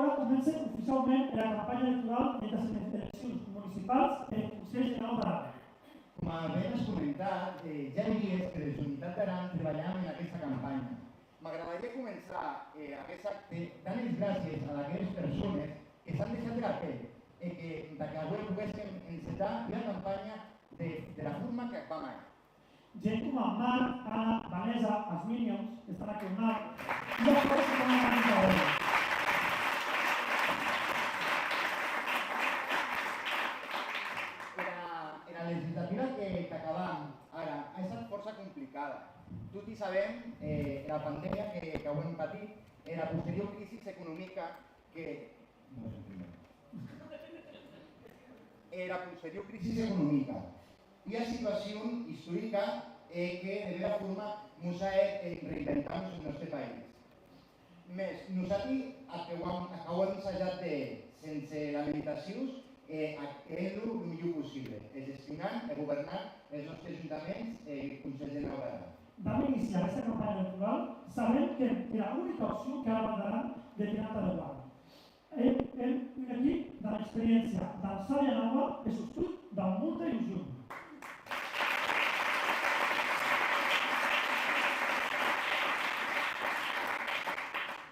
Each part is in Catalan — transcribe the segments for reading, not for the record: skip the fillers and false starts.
ahora comença oficialment la campanya electoral de les eleccions municipals del Consell General d'Aran. Com ben has comentat, ja he vist que des d'Unitat d'Aran treballem en aquesta campanya. M'agradaria començar aquest acte donant les gràcies a aquelles persones que s'han deixat de la pell i que avui poguéssim encetar la campanya de la forma que va mai. Gent com en Marc, Anna, Vanessa, els Minions, que estan aquí al nord, i els que estan a la nit. La legislatura que acabam ara ha estat força complicada. Tots hi sabem la pandèmia que ho hem patit, la posterior crisi econòmica que... La posterior crisi econòmica i la situació històrica que de alguna forma ens ha reinventat en el nostre país. Més, nosaltres que ho hem ensajat sense lamentacions, és el millor possible, gestionant i governant els nostres ajuntaments i consells generals d'Aran. Vam iniciar aquesta campanya electoral sabent que era l'única opció que ara Aran de tirar endavant. Un equip de l'experiència d'Alçària Nova que sostingut amb molta il·lusió.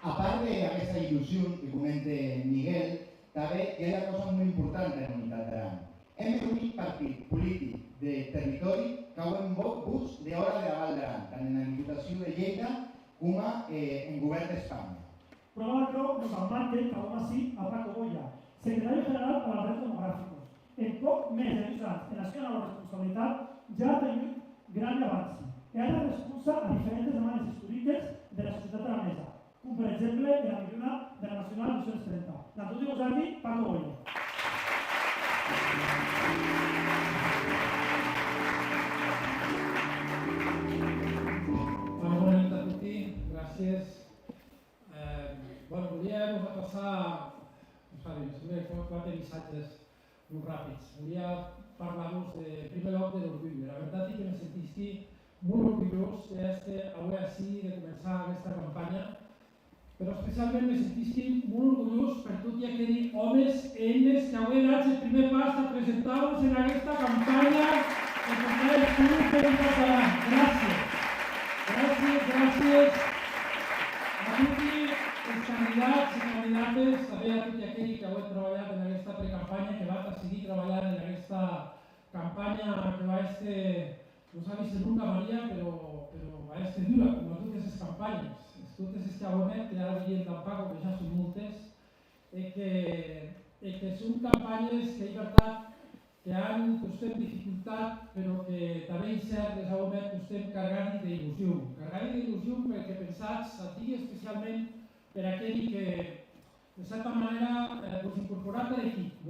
A part d'aquesta il·lusió que comenta Miguel, també hi ha una cosa molt important en la Unitat d'Aran. Hem l'únic partit polític de territori que ho hem vist d'hora de la Val d'Aran, tant en la Diputació de Lleida com en govern d'Espanya. Prueba de ello nos admite que aún así habrá Cogolla, secretario general para los retos demográficos. En poc més de 2 anys en la seva nova responsabilitat ja ha tingut gran avanç i ara responsa a diferents demandes històriques de la societat aranesa, com per exemple la millora de la Nacional 230. L'Antonio Gosati, Paco Goya. Bona nit a tutti, gràcies. Volia passar 4 missatges molt ràpids. Volia parlar-vos de primer lloc de l'orgull. La veritat és que me sentisqui molt orgullós d'avui així de començar aquesta campanya, però especialment me sentisqui molt orgullós per tots aquells homes i eines que avui han anat el primer pas a presentar-vos en aquesta campanya de portar el club per Unitat d'Aran. Gràcies. Gràcies a tots els candidats i candidates, també a tots aquells que heu treballat en aquesta precampanya, que va seguir treballant en aquesta campanya que va ser, no s'ha vist nunca Maria, però va ser dura, com a totes les campanyes. Totes les que heu fet, que ara veiem del Paco, que ja són moltes, que són campanyes que, és veritat, que han dificultat, però que també és cert, les heu fet, que estem carregant d'il·lusió. Carregant d'il·lusió perquè pensats a ti, especialment per aquell que, de certa manera, incorporat a l'equip,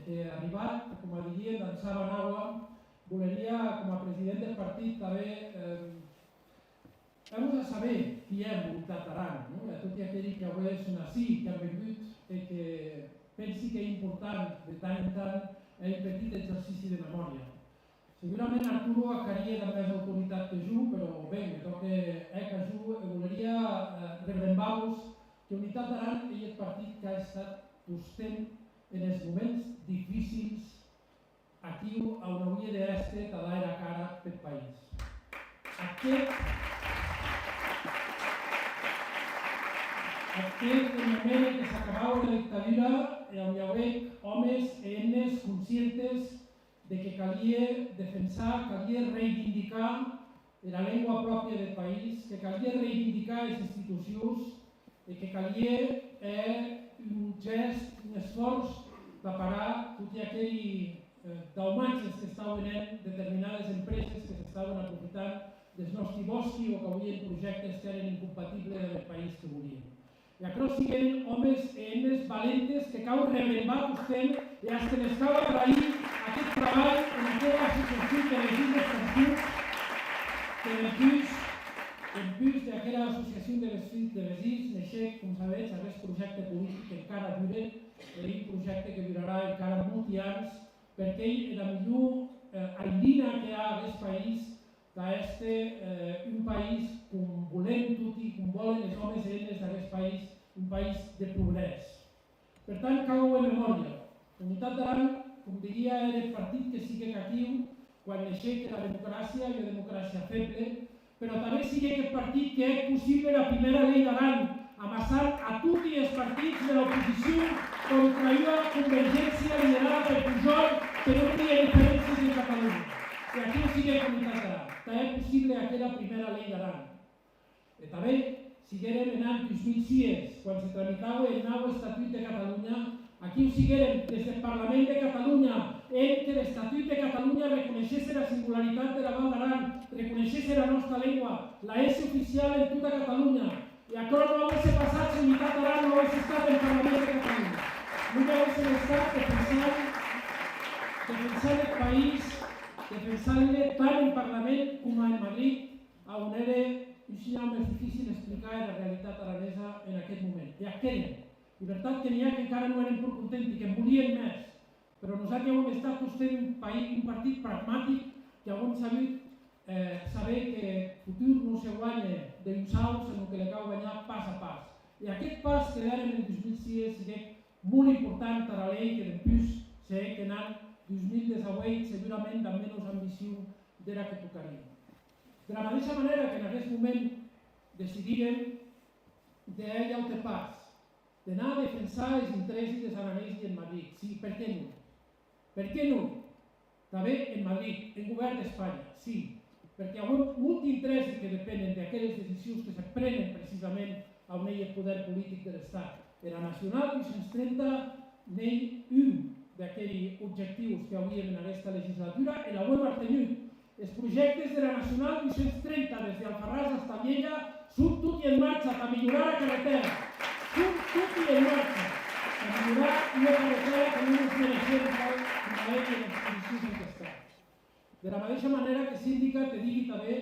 que ha arribat, com a diria, d'ençà Banagua, voleria, com a president del partit, també hem de saber qui és Unitat d'Aran, a tot aquell que avui són així, que han vingut i que pensi que és important, de tant en tant, un petit exercici de memòria. Segurament Arturo acaria de més autoritat que jo, però bé, me toca que jo voleria relembrar-vos que Unitat d'Aran és el partit que ha estat sostent en els moments difícils aquí on hauria d'estar tallar la cara pel país. Aquest moment en què s'acabava la dictadura on hi havia homes i eines conscients de que calia defensar, calia reivindicar la llengua pròpia del país, que calia reivindicar les institucions i que calia un gest, un esforç de parar tots aquells daumatges que estaven en determinades empreses que s'estaven aprofitant dels nostres boscos o que havien projectes que eren incompatibles amb el país que volien. I aquells siguen homes i eines valentes que cal relembrar vostè i als que les cal agrair aquest treball en la seva associació de regidors esportius que després d'aquella associació de regidors neixer, com sabeu, aquest projecte polític que encara dura, un projecte que durarà encara molts anys, perquè és la millor eina que hi ha a aquest país d'este un país com volem tots i com volen els homes i eines d'aquest país, un país de progrés. Per tant, cau en memòria. Unitat d'Aran, com diria, era el partit que sigue catiu quan neixec la democràcia i la democràcia feble, però també sigue aquest partit que és possible la primera llei d'Aran, amassant a tots els partits de l'oposició contra la convergència liderada per Pujol, que no tenia diferències en Catalunya. I aquí no sigue Unitat d'Aran. També és possible aquella primera llei d'Aran. I també siguérem en l'any 2006, quan se tramitava el nou Estatut de Catalunya, aquí ho siguérem des del Parlament de Catalunya, en què l'Estatut de Catalunya reconeixés la singularitat de la Val d'Aran, reconeixés la nostra llengua, la és oficial en tota Catalunya. I això no hagués passat si Unitat d'Aran no hagués estat el Parlament de Catalunya. No hagués estat defensant el país, defensant-le tant en Parlament com en Madrid, on era un senyal més difícil explicar la realitat aranesa en aquest moment. I aquella llibertat que n'hi ha que encara no eren prou contents i que en volien més. Però nosaltres hem estat vostès un partit pragmàtic que hem sabut saber que el futur no se guanya d'un salt, sinó que le cal guanyar pas a pas. I aquest pas que dèiem en 2006 serà molt important per a la llei que després serà que en l'any 2018 segurament amb menys ambició de la que tocaria. De la mateixa manera que en aquest moment decidirem d'un altre pas, d'anar a defensar els interessos dels aranesos en Madrid. Sí, per què no? Per què no? També en Madrid, en govern d'Espanya, sí. Perquè hi ha molts interessos que depenen d'aquelles decisions que se prenen precisament on hi ha el poder polític de l'Estat. En la Nacional 230 n'hi un d'aquells objectius que hauríem en aquesta legislatura i la hem mantingut. Els projectes de la Nacional 230 des d'Alfarràs fins a Lleida són tots en marxa per millorar la carretera. Són tots en marxa per millorar una carretera que no ens mereixem una llei en les condicions en què està. De la mateixa manera que síndica te digui també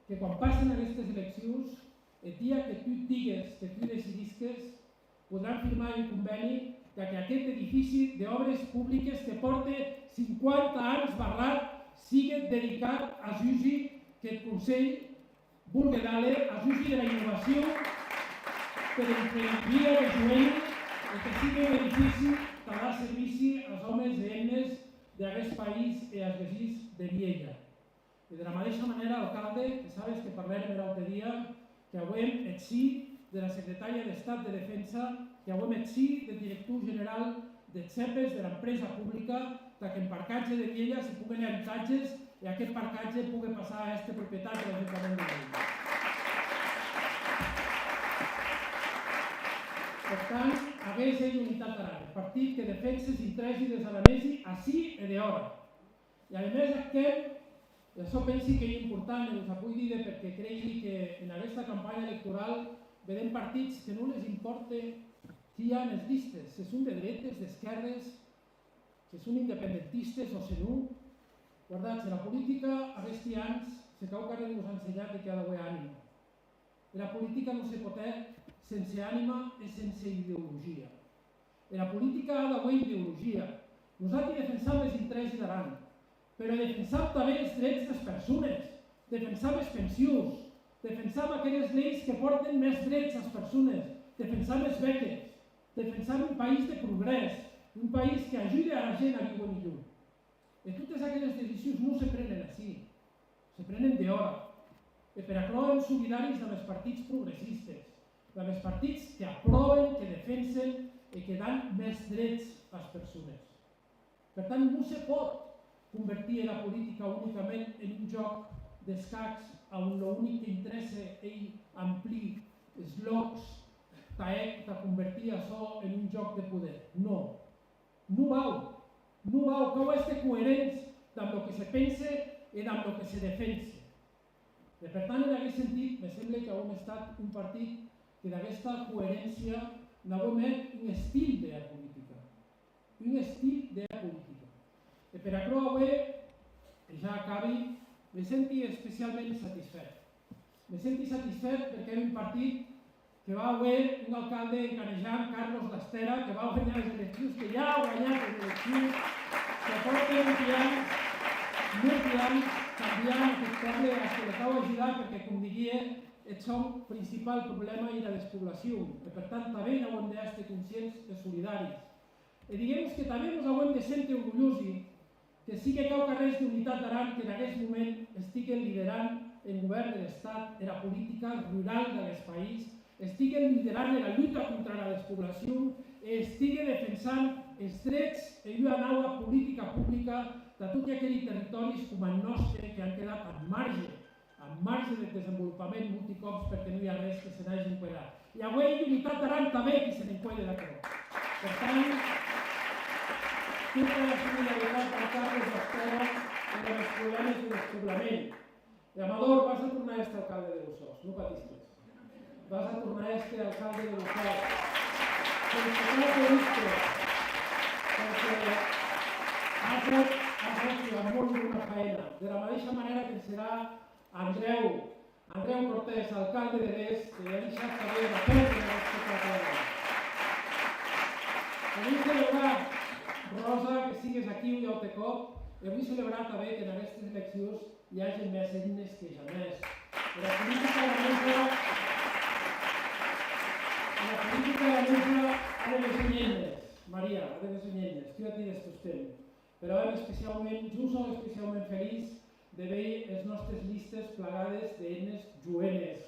que quan passen aquestes eleccions, el dia que tu digues, que tu decidisques, podran firmar un conveni que aquest edifici d'obres públiques que porta 50 anys barrat sigui dedicat a l'usi que el Consell vulgui dar-li, a l'usi de la innovació, per l'emprenedoria de jovent, que sigui un edifici que darà servici als homes i dones d'aquest país i als veïns de Viella. I de la mateixa manera, alcalde, que sabes que parlem l'altre dia, que avui et sí de la secretària d'Estat de Defensa, que avui et sí del director general de CEPES, de l'empresa pública, que en parcatge de Viella s'hi puguen habitatges i aquest parcatge pugui passar a aquest propietat de l'Ajuntament de Viella. Per tant, hagués ell Unitat d'Aran, el partit que defensa els interessos dels aranesos ací i d'hora. I a més aquest, i això pensi que és important, i us vull dir perquè cregui que en aquesta campanya electoral veiem partits que no les importa qui hi ha en les llistes, si són de dretes, d'esquerres, si són independentistes o si no. Guardats, en la política, aquests anys, se cau que us ha ensenyat que ha d'haver ànima. En la política no se pot sense ànima i sense ideologia. En la política ha d'haver ideologia. Nosaltres defensam els interessos d'Aran, però defensam també els drets de les persones, defensam les pensions, defensam aquelles lleis que porten més drets a les persones, defensam les beques, defensam un país de progrés, un país que ajudi a la gent a viure millor. I totes aquelles decisions no se prenen així, se prenen d'hora. I per això som solidaris amb els partits progressistes, amb els partits que aproven, que defensen i que dan més drets a les persones. Per tant, no se pot convertir la política únicament en un joc d'escacs on l'únic que interessa és amplir els llocs de convertir això en un joc de poder. No. No vau, cal ser coherents amb el que se pensa i amb el que se defensa. I per tant, en aquest sentit, me sembla que hem estat un partit que d'aquesta coherència n'hem fet un estil de la política. Un estil de la política. I per això avui, ja acabi, me senti especialment satisfet. Me senti satisfet perquè és un partit que va haver un alcalde encanejant, Carlos Lastera, que va guanyar les eleccions, que ja ha guanyat les eleccions, que porta molts anys canviant aquest poble, a que li cal ajudar perquè, com diria eth sòn principal problema era la despoblació. E per tant, també n'hauem d'estar conscients i solidaris. E diguem que també ens hauem de sentir orgullosos que sigui cau carrers d'Unitat d'Aran que en aquest moment estiguen liderant el govern de l'Estat en la política rural d'aquest país, estiguen liderant en la lluita contra la despoblació i estiguen defensant els drets en una nova política pública de tots aquells territoris com el nostre que han quedat al marge del desenvolupament multicops perquè no hi ha res que se n'hagi enquadrat. I avui Unitat d'Aran també que se n'enquadra d'acord. Per tant, tota la solidaritat del Carles Estela en els problemes de despoblament. I Amador, vas a tornar a ser alcalde de Busós, no patistes. Vas a tornar a ser alcalde de Busós. Perquè has fet molt bona feina. De la mateixa manera que serà Andreu Cortés, alcalde de l'Est, que ja deixat també la perdre en aquesta feina. Vull celebrar, Rosa, que sigues aquí un altre cop, i vull celebrar també que en aquestes eleccions hi hagi més eines que jamais. En la política de la mesa ha de ser eines, Maria, ha de ser eines, tu ja tens tu temps. Però especialment, jo soc especialment feliç de veure les nostres llistes plagades d'eines jovenes,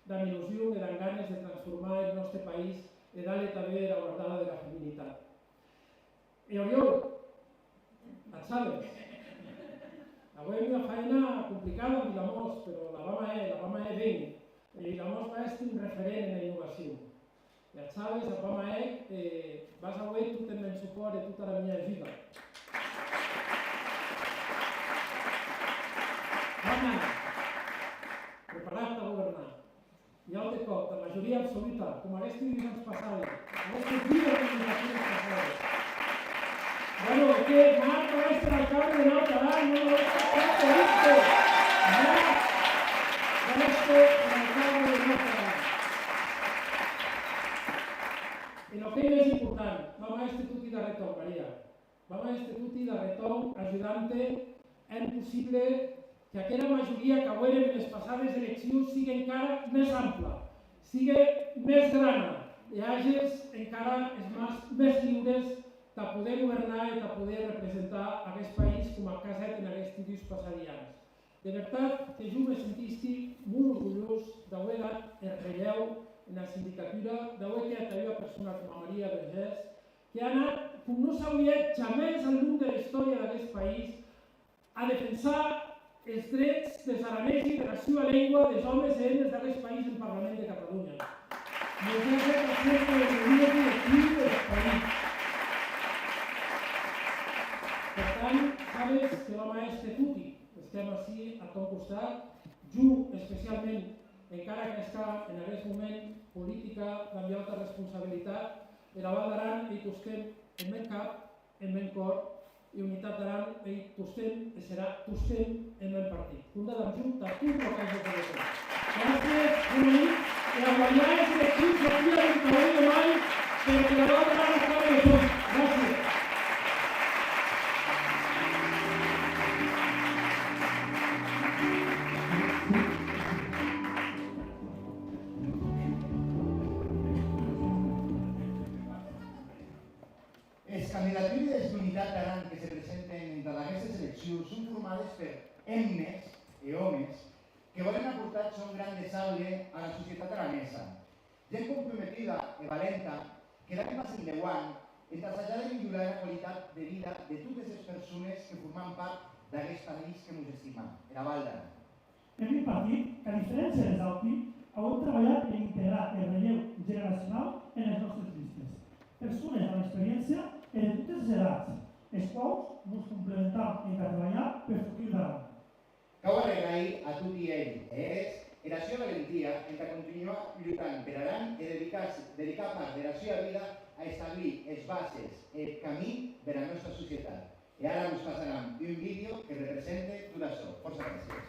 d'amb il·lusió i amb ganes de transformar el nostre país i dar-li també la guardada de la feminitat. I Oriol, et sabes? Avui hi ha una feina complicada amb Vilamós, però la vam a bé. I Vilamós va ser un referent en la innovació. I et sabes, la vam a vas avui tot el meu suport i tota la meva ajuda. Vam anar, preparat a governar. I altre cop, de majoria absoluta, com aquestes divisions passades, aquestes dues divisions passades. Bueno, que Marc va estar alcalde de Nova Aran, no va estar alcalde de Nova Aran. I el que és més important, vam a este tuti de retorn, Maria. Vam a este tuti de retorn ajudant-te en possible que aquella majoria que veurem en les passades eleccions sigui encara més ampla, sigui més gran, i hagis encara els mans més lliures de poder governar i de poder representar aquest país com a caset en aquests dies passadians. De veritat que jo me sentisc molt orgullós d'haver dat el relleu en la sindicatura, d'haver creat una persona com a Maria Vergés, que ha anat, com no s'hauria jamais al llarg de la història d'aquest país, a defensar els drets dels aranesos i de la seva llengua dels homes i dones d'aquest país en Parlament de Catalunya. I els ha fet el centre de l'Unió Col·lectiva del país. Per tant, sabes que vam a este tuti. Estem així a ton costat. Jo, especialment, encara que està en aquest moment política d'amb alta responsabilitat, de la Val d'Aran i tostem en meu cap, en meu cor, i Unitat d'Aran i tostem, i serà tostem en meu partit. Fundada amb junt a tu que has de fer això. Gràcies, bona nit, i a guanyar les eleccions del dia 29 de maig perquè la Val d'Aran acabi de tot. Gràcies. Les candidatures d'Unitat d'Aran que se presenten entre aquestes eleccions són formades per emnes i homes que volen aportar son gran de sable a la societat aranesa. Gent comprometida i valenta que l'any pas endeuant en trasllajar de millorar la qualitat de vida de totes les persones que formen part d'aquest país que ens estimam, la Val d'Aran. Hem impartit que, a diferència dels Auti, heu treballat en integrar el relleu generacional en les nostres llistes. Persones amb experiència i de totes les edats, els quals ens complementam en treballar per futur d'Aran. Cau agrair a tot i ell, és la seva valentia en continuar lluitant per Aran i dedicar part de la seva vida a establir les bases i el camí de la nostra societat. I ara us passarem un vídeo que representa tot això. Força gràcies.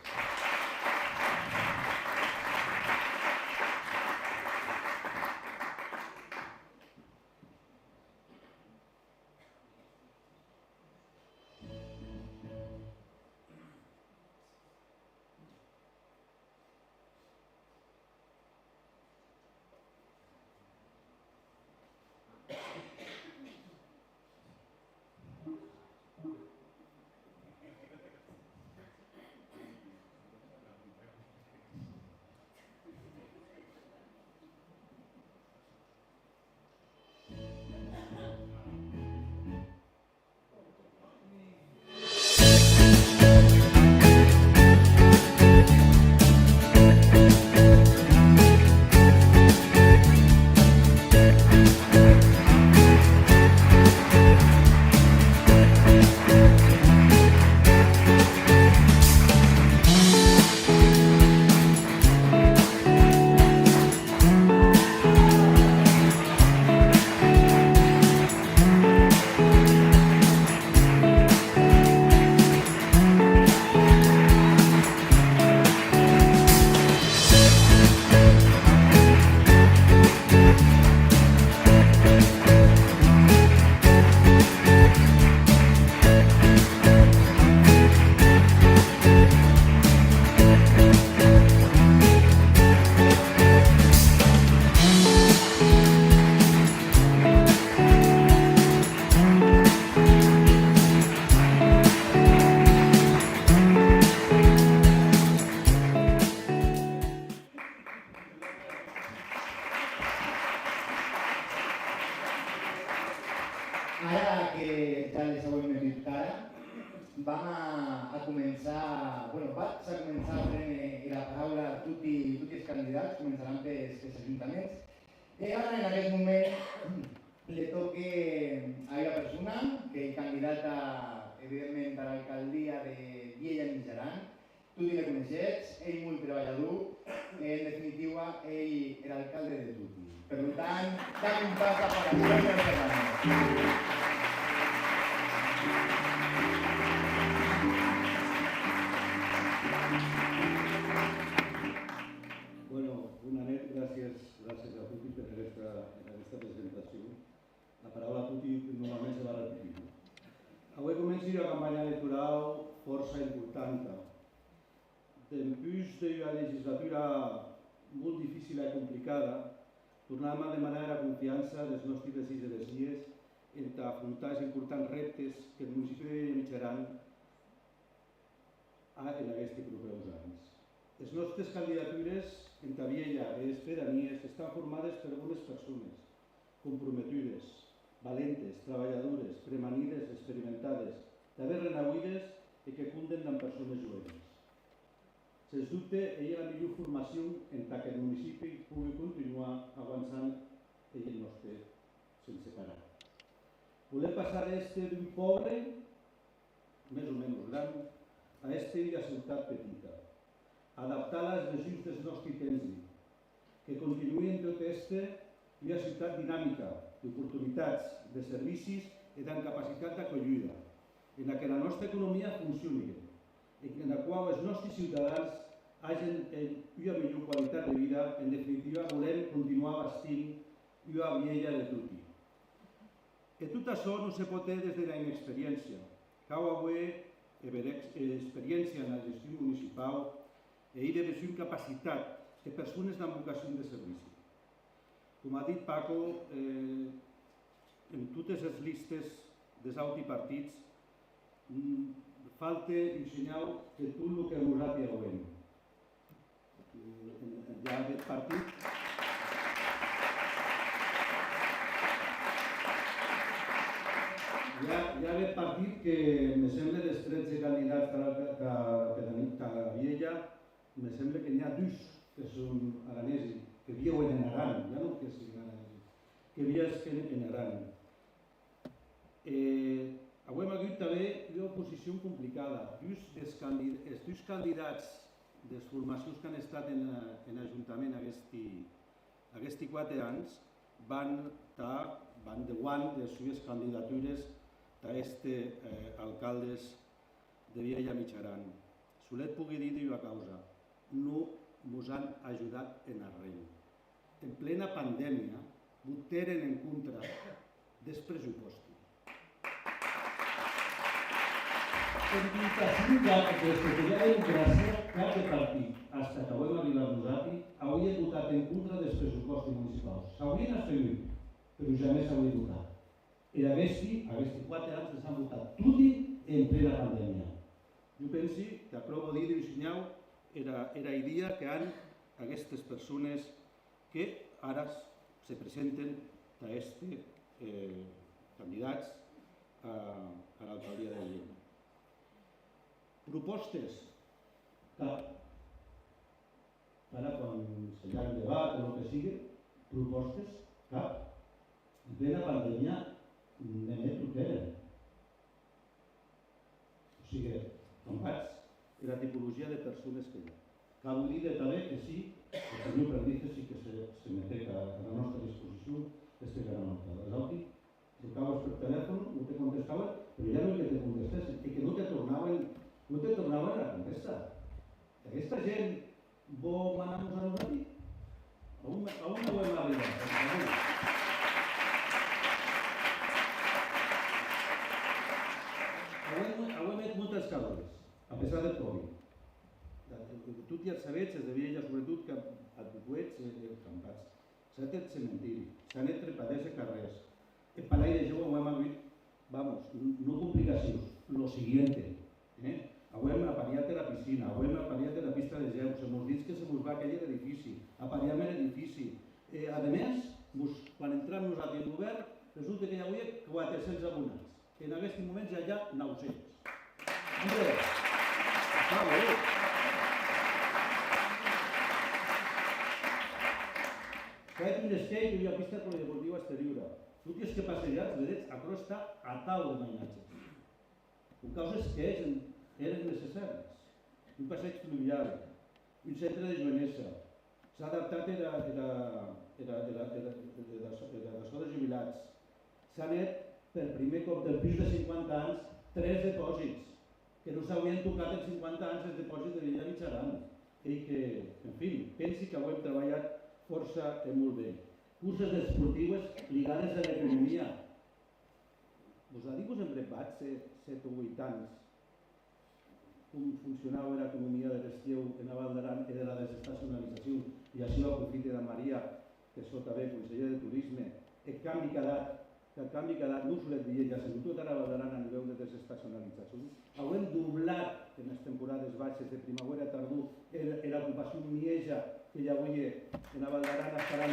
que ja les heu dit ara, vaig començar a prendre la paraula a tots els candidats, començaran pels ajuntaments. I ara, en aquest moment, li toca a la persona que és candidata, evidentment, a l'alcaldia de Vielha i Mijaran. Tots la coneixets, ell molt treballador, en definitiva, ell era alcalde de Tuti. Per tant, dame un pas a para Bueno, una net, gràcies a Tuti per aquesta presentació. La paraula Tuti normalment se va repetir. Avui comença una campanya electoral força important. Dempús d'una legislatura molt difícil i complicada, tornàvem a demanar la confiança dels nostres fills i les filles en afrontar els importants reptes que el municipi de Mijaran ha en aquests propers anys. Les nostres candidatures en Vielha i les pedanies estan formades per bones persones, comprometudes, valentes, treballadores, premanides, experimentades, també renaüdes i que compten amb persones joves. Sens dubte, ella és la millor formació en que el municipi pugui continuar avançant en el nostre sense parar. Volem passar d'un poble, més o menys gran, a una ciutat petita, adaptar les necessitats dels nostres temps, que continuï en tot una ciutat dinàmica, d'oportunitats, de servicis i amb capacitat d'acollida, en la que la nostra economia funcioni, en la qual els nostres ciutadans hagin una millor qualitat de vida. En definitiva, volem continuar bastint una Vielha de Tuti. I tot això no se pot fer des de la inexperiència. Cal avui haver experiència en la gestió municipal i de versió en capacitat de persones amb vocació de servici. Com ha dit Paco, en totes les llistes dels altres partits falta un senyal de tot el que nosaltres veiem. Hi ha aquest partit que me sembla dels 13 candidats a la Vielha, me sembla que n'hi ha dos que són aranesos, que viuen en Aran, ja no que siguin aranesos, que viuen en Aran. Avui hem hagut també una oposició complicada. Els dos candidats de les formacions que han estat en l'Ajuntament aquests 4 anys van davant de les seves candidatures d'aquests alcaldes de Vielha i Mijaran. Solet pugui dir d'una causa, no ens han ajudat en res. En plena pandèmia, voteren en contra dels pressupostos. En 25 anys des que hi ha democràcia, cap de partit, fins que acabem d'arribar a nosaltres, hauria votat en contra dels pressupostos municipals. S'haurien abstingut, però jamais s'hauria votat. I aquests 4 anys s'han votat tots en plena pandèmia. Jo penso que aprovo dir d'un senyal era idea que han aquestes persones que ara se presenten a aquests candidats a l'alcaldia de Vielha. Propostes, cap. Ara quan hi ha un debat o el que sigui, propostes, cap. En plena pandèmia només truquen. O sigui, compats, la tipologia de persones que hi ha. Cal dir també que sí, el senyor Perdices sí que se mete a la nostra disposició este gran alcalde. És obvi, trucaves per telèfon, no te contestaven, però ja no que te contestessin, i que no te tornaven a contestar. Aquesta gent vol manar-nos a nosaltres? On no hem arribat? Avui hem moltes causes, a pesar del Covid. Tot ja sabeu, es de Vielha sobretot, que advocuets i campats. S'ha fet cementiri, s'han fet trepaders de carrers. El Palau de Jou ho hem hagut, vamos, no complicacions, lo siguiente. Avui hem apariat la piscina, avui hem apariat la pista de gel, se mos dit que se mos va aquell edifici, apariem l'edifici. A més, quan entrem nosaltres al govern, resulta que hi ha avui 400 abonats. que en aquest moment ja hi ha 900. Hombre, està bé. Fet un escape que hi ha pista polideportiva exterior. Tu tens que passejar els vedets a crosta a tau de mainatges. Un causes que eren necessaris. Un passeig fluvial, un centre de jovenesa. S'ha adaptat l'escola de jubilats. S'ha net per primer cop del pis de 50 anys 3 depòsits, que no s'haurien tocat en 50 anys els depòsits de Vella Mitjaran. I que, en fi, pensi que ho hem treballat força i molt bé. Curses esportives ligades a l'economia. Vosaltres hem preparat 7 o 8 anys com funcionava l'economia de l'estiu en Val d'Aran i de la desestacionalització, i així aprofite de Maria, que és també conseller de Turisme, el canvi que ha dat no solet Viella, sinó tot a Val d'Aran a nivell de desestacionalització. Haurem doblat en les temporades baixes de primavera a tardor l'ocupació mieja que hi avui en Val d'Aran estaran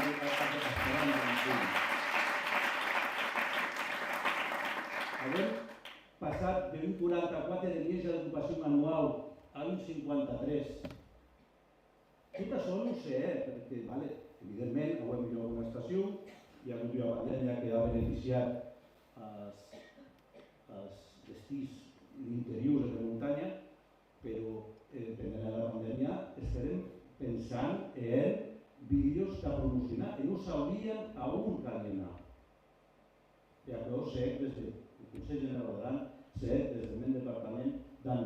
haurem passat d'un 44 de mieja d'ocupació anual a un 53. Tot això no ho sé, perquè, evidentment, ho hem millorat una estació, hi ha hagut una pandèmia que ha beneficiat els destins interiors de muntanya, però pendent de la pandèmia estarem pensant en vídeos que promocionar i no sabríem a on cal anar. I això ho sé des del Consell General d'Aran, sé des del meu departament del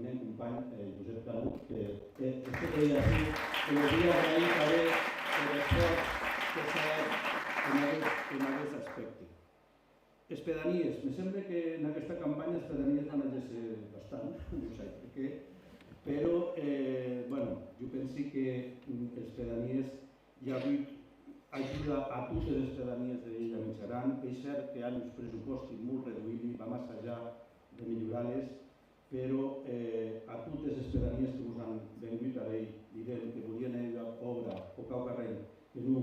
meu company Josep Caro, que ell així, que volia agrair també l'esforç que s'ha fet en aquest aspecte. Les pedanies, me sembla que en aquesta campanya les pedanies van llegir bastant, no sé per què, però jo penso que les pedanies hi ha hagut ajuda a totes les pedanies de Vella Mitjaran. És cert que hi ha uns pressupostos molt reduïts i va més enllà de millorar-les, però a totes les pedanies que us han vengut a veure dient que volien obra o cau carrer que no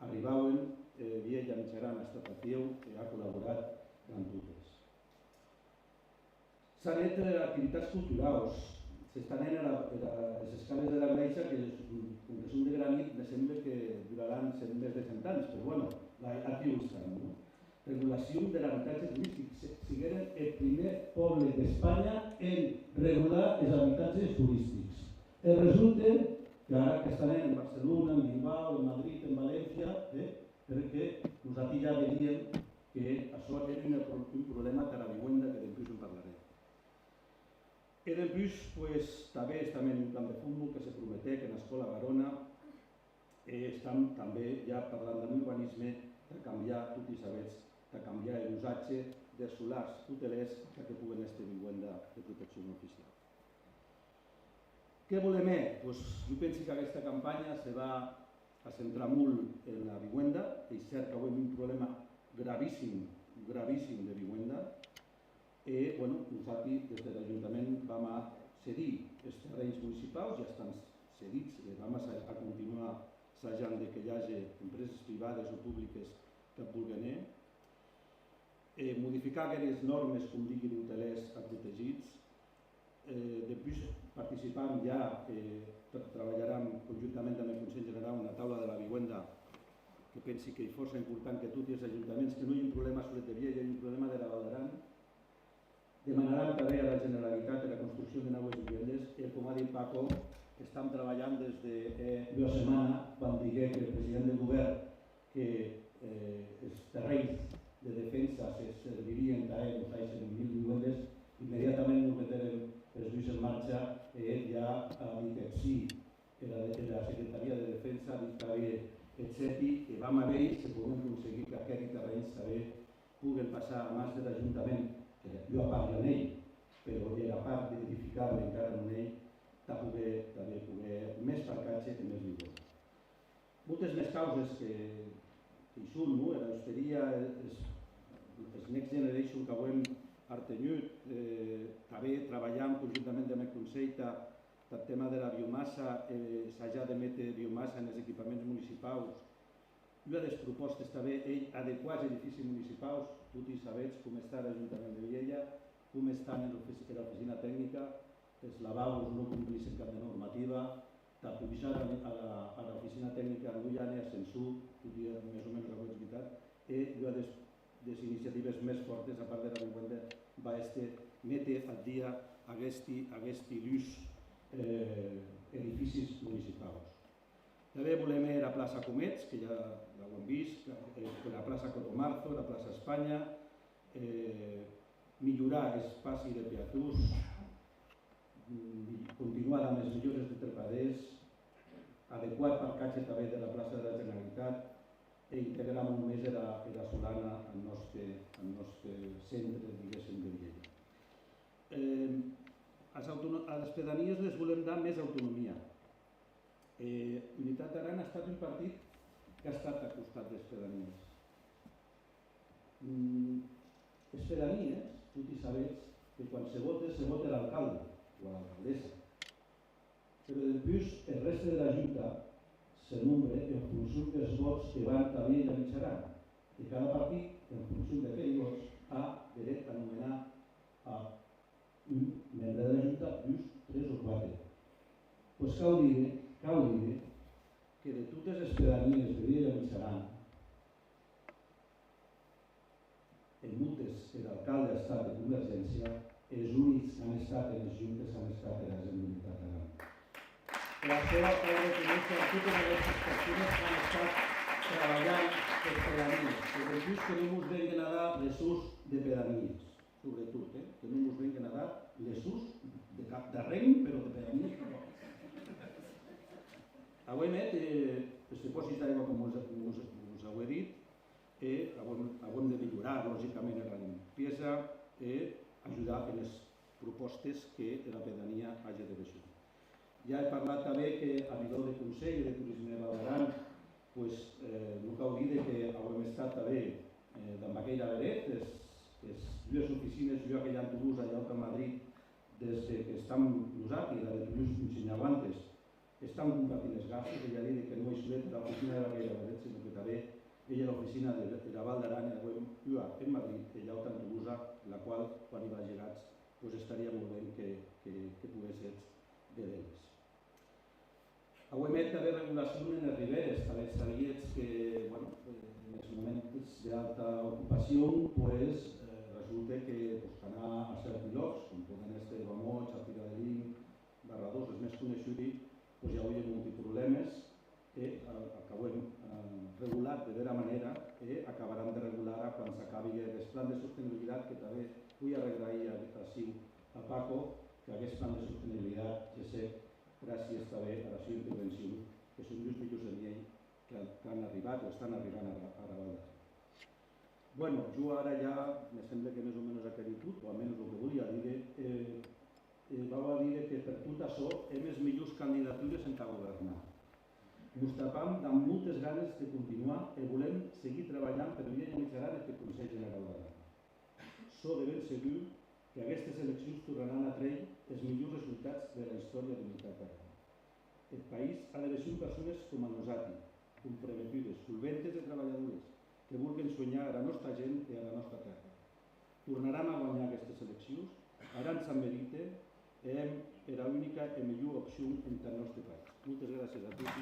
arribaven, Vella Mitjaran ha estat actiu i ha col·laborat amb totes. S'han fet activitats culturals. S'estan en les escales de la Greixa, que com que són de granit, me sembla que duraran més de 100 anys, però bueno, aquí ho estan. Regulació de l'habitatge turístic. Sigueren el primer poble d'Espanya en regular els habitatges turístics. Resulta que ara que estan en Barcelona, en Bilbao, en Madrid, en València, perquè nosaltres ja veiem que això era un problema per a la vivienda, que després en parlarem. I després també estem en un camp de futbol que se prometé que en l'escola Garona estem també ja parlant de l'urbanisme, de canviar, tot i sabets, de canviar l'usatge de solars hotelers que puguen estar vivenda de protecció no oficial. Què volem més? Jo penso que aquesta campanya se va a centrar molt en la vivenda. És cert que avui hi ha un problema gravíssim de vivenda. Nosaltres des de l'Ajuntament vam cedir els terrenys municipals, ja estan cedits, vam a continuar assajant que hi hagi empreses privades o públiques que vulguin modificar aquelles normes, com diguin, hotelers a protegits. Després participant ja, treballarem conjuntament amb el Consell General una taula de la vivenda que pensi que és força important que tots els ajuntaments, que no hi ha un problema sobre de Viella, hi ha un problema de la Val d'Aran, demanaran també a la Generalitat la construcció de noves vivendes i, com ha dit Paco, estem treballant des de una setmana quan digué que el president del govern que els terrenys de defensa se servirien també uns 1.000 vivendes, immediatament no meterem els ulls en marxa i ell ja ha dit que sí, la Secretaria de Defensa ha dit que havia el CEPI, que vam a veure si podem aconseguir que aquests terrenys també puguen passar a mans de l'Ajuntament, que jo a part en ell, però la part d'edificar-la encara en ell, també poder més parcatge i més vivenda. Moltes més causes que hi són, l'hosteria, els Next Generation que ho hem artenyut, també treballant conjuntament amb el Consell del tema de la biomassa, s'ha d'emetre biomassa en els equipaments municipals. Una de les propostes també, adequar els edificis municipals Tots sabeu com està l'Ajuntament de Viella, com estan en l'oficina tècnica, els lavabos no compleixen cap de normativa, pujar a l'oficina tècnica no hi ha ni ascensor, tot i més o menys la veritat, i hi ha les iniciatives més fortes, a part de la vivienda, va mete al dia aquests lluç edificis municipals. També volem ir a plaça Comets, que ja ho hem vist, la plaça Cotomarzo, la plaça Espanya, millorar l'espai de peatons, continuar amb les millores de trepaders, adequar el parcatge també de la plaça de la Generalitat i integrar molt més la Solana al nostre centre, diguéssim, de Viella. A les pedanies les volem dar més autonomia. Unitat d'Aran ha estat un partit que ha estat al costat de les pedanies. Les pedanies, tots sabeu que quan se vota l'alcalde o l'alcaldessa, però després el reste de la Junta se nombre en funció dels vots que van també a Mitjaran. I cada partit, en funció d'aquells vots, ha de anomenar a un membre de la Junta plus 3 o 4. Doncs cal dir que de totes les pedanies de Viella i Mitjaran, en moltes l'alcalde ha estat de Convergència, els únics que han estat en les juntes han estat de la Generalitat d'Aran. La seva reconèixer a totes aquestes persones que han estat treballant per pedanies, que després que no ens venguen a dar resurs de pedanies, sobretot, que no ens venguen a dar resurs de cap de rem, però de pedanies no. Avui met els dipòsits d'aigua, com us ho he dit, hem de millorar, lògicament, la limpiesa i ajudar en les propostes que la pedania hagi de deixar. Ja he parlat també que a nivell de Consell de Turisme de l'Aran no cal dir que hem estat també amb aquella veret, les dues oficines, jo que hi ha en Toulouse, allà a Madrid, des que estan usats i la de Toulouse Puigdemont estan compartint els gastos, ella ha dit que no és l'oficina de aquella veret, sinó que també ella l'oficina de la Val d'Aran en Madrid, allà a Toulouse, la qual, quan hi va llegats, estaria molt bé que pogués ser de d'ells. Avui hem també regulació en les riberes, també sabíeu que en els moments d'alta ocupació resulta que anar a certs llocs, com poden ser Bamots, a Piradellín, Barradós, els més coneguts, ja avui hi ha molts problemes que acabem regulat de vera manera i acabaran de regular quan s'acabi el plan de sostenibilitat, que també vull agrair a Paco que aquest plan de sostenibilitat ja sé gràcies també a la seva intervenció, que són els millors de llei que han arribat o estan arribant a Raval. Jo ara ja, me sembla que més o menys ha quedat tot, o almenys el que volia dir, va dir que per tot això hem les millors candidatures en governar. Ens tapam amb moltes ganes de continuar i volem seguir treballant per Viella i Mitjaran en el Consell General d'Aran. Sóc de ben segur que aquestes eleccions tornaran a treure els millors resultats de la història de l'Unitat d'Aran. El país ha de deixar persones com a nosaltres, comprometides, solventes i treballadores, que vulguin soñar a la nostra gent i a la nostra terra. Tornaran a guanyar aquestes eleccions, Aran se'n merita, i era l'única i millor opció en el nostre país. Moltes gràcies a tots.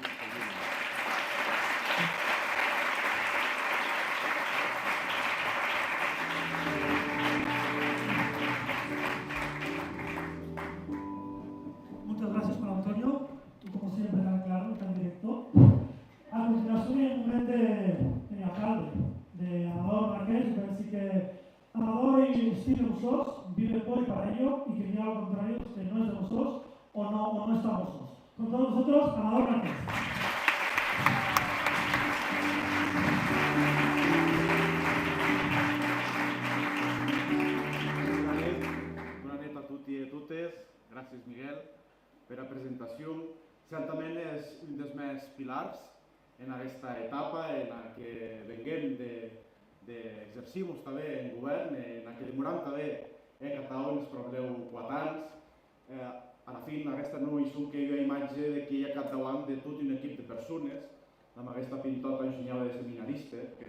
Muchas gracias, Juan Antonio. Tú, como siempre, tan claro, tan directo. A continuación, el momento de alcalde, de Amador Marqués, que parece que Amador y Steve Roussos viven por y para ello, y que diga lo contrario, que no es de vosotros o no está vosotros. Con todos vosotros, Amador Marqués. Bona nit a tots i a totes. Gràcies, Miguel, per la presentació. Certament és un dels més pilars en aquesta etapa en la que venguem d'exercir també en govern, en la que demorem també a Catalunya els problemes 4 anys. A la fi, aquesta no és una imatge de que hi ha capdavant de tot un equip de persones, amb aquesta pintota ensenyada de seminarista, que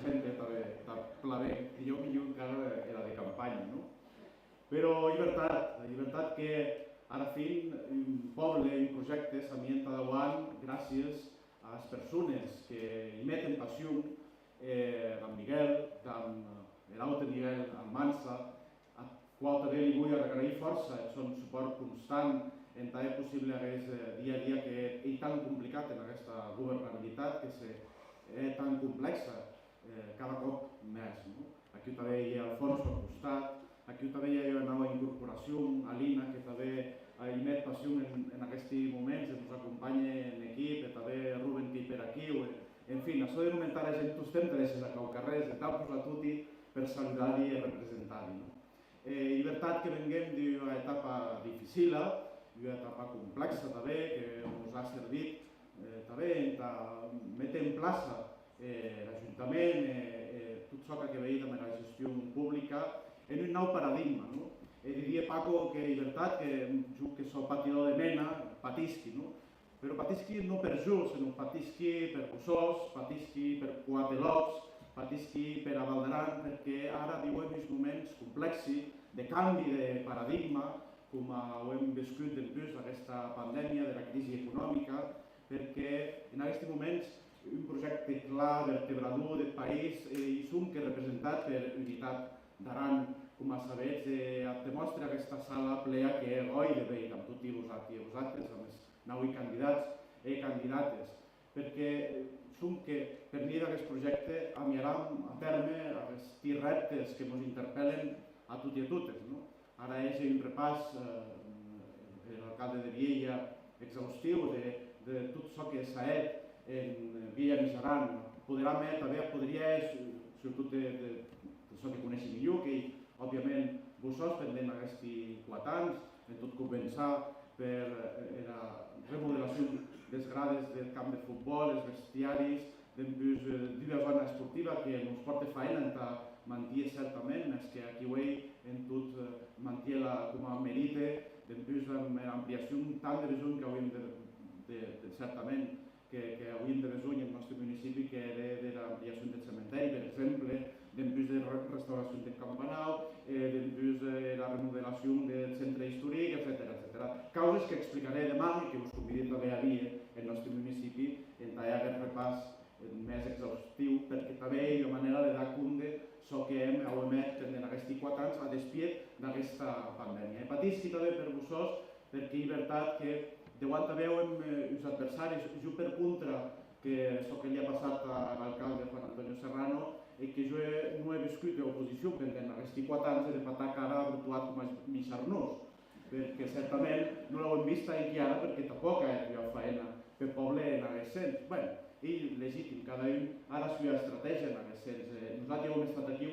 representa eta Plavec, i jo millor encara era de campanya, no? Però llibertat que ara fin un poble, un projecte s'ambienta davant gràcies a les persones que hi meten passió, amb Miguel, amb l'altre Miguel Almansa, a qual també li vull agrair força el seu suport constant en tant que possible aquest dia a dia que és tan complicat en aquesta governabilitat, que és tan complexa cada cop més. Aquí també hi ha Alfonso al costat, aquí també hi ha una nova incorporació, Alina, que també hi met passió en aquests moments, ens acompanya en equip, també Rubén que per aquí, en fi, això de nomentar a gent tots interessos al carrer, de tal per la tuti per saludar-hi i representar-hi. Llibertat que venguem d'una etapa difícil, una etapa complexa també, que ens ha servit també en metre en plaça l'Ajuntament, tot això que veiem amb la gestió pública, en un nou paradigma. Diria Paco que llibertat, que jo que soc patidor de mena, patisqui, però patisqui no per jo, sinó patisqui per Busós, patisqui per Coatelots, patisqui per a Valdaran, perquè ara viuen uns moments complexos de canvi de paradigma, com ho hem viscut després d'aquesta pandèmia, de la crisi econòmica, perquè en aquests moments un projecte clar, vertebrador del país, i som que representat per Unitat d'Aran, com a sabets, demostra aquesta sala plena que avui de veure amb tots vosaltres, amb els 9 candidats i candidates, perquè som que per mi d'aquest projecte enviarem a terme aquests reptes que ens interpel·len a tots i a totes. Ara és un repàs, l'alcalde de Viella, exhaustiu de tot això que s'ha fet en Viella i Aran. Podria, sobretot d'això que coneixi millor, que òbviament vosaltres pendent aquests 4 anys, en tot començar per la remodelació dels grades del camp de futbol, els vestiaris, d'una zona esportiva que ens porta feina en manté certament, és que aquí ho en tot manté com a merite, després amb l'ampliació tant de besoin que hauríem certament que hauríem de besoin en el nostre municipi, que era de l'ampliació del cementeri, per exemple, després de restauració del campanau, després de la remodelació del centre històric, etc. Causes que explicaré demà i que us convido també a dir el nostre municipi en aquest repàs més exhaustiu, perquè també hi ha una manera de dar compte això que hem emet en aquests 4 anys a despiet d'aquesta pandèmia. Patisqui també per vosaltres, perquè llibertat que deuen també els adversaris, jo per contra, que això que li ha passat a l'alcalde Juan Antonio Serrano, i que jo no he viscut d'oposició, perquè en aquests 4 anys he de patar cara brutuat com a Mixarnós, perquè certament no l'hem vist aquí ara, perquè tampoc ha fet feina per poble en aquest sens. Bé, i legítim, cada un ara es fa estratègia en aquest sens. Nosaltres ja hem estat aquí